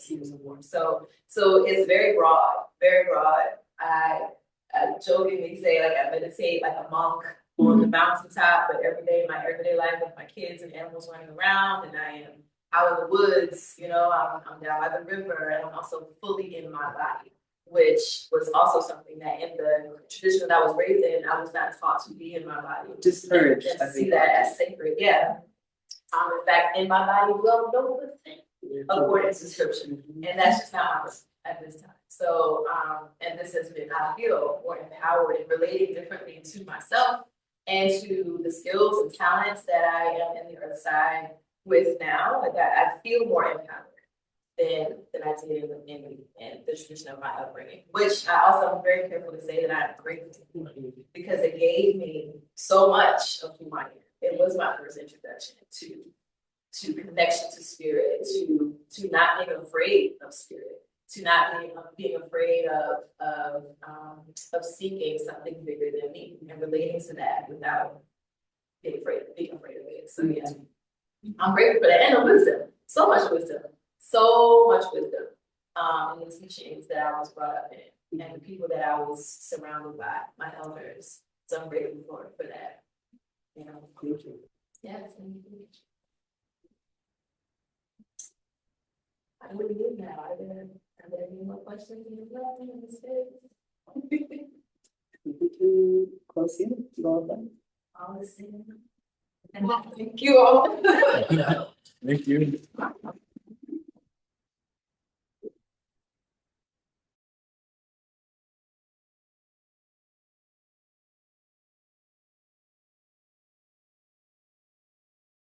years or more. So it's very broad, very broad. I jokingly say I meditate like a monk on the mountaintop, but every day in my everyday life with my kids and animals running around, and I am out in the woods, I'm down by the river, and I'm also fully in my body, which was also something that in the tradition that I was raised in, I was not taught to be in my body. Discouraged. And to see that as sacred, yeah. In fact, in my body, well, no good thing, according to scripture. And that's just not my perspective at this time. So, and this has been, I feel more empowered in relating differently to myself and to the skills and talents that I am in the earth side with now. Like I feel more empowered than I did in the tradition of my upbringing, which I also am very careful to say that I'm grateful to, because it gave me so much of who I am. It was my first introduction to connection to spirit, to not being afraid of spirit, to not being afraid of seeking something bigger than me and relating to that without being afraid of it. So yeah, I'm grateful for that, and the wisdom, so much wisdom. So much wisdom in the teachings that I was brought up in and the people that I was surrounded by, my elders. So I'm grateful for that. Thank you. Yes, thank you. I really did now. Are there any more questions in the space? We can close here. All the same. And thank you all. Thank you.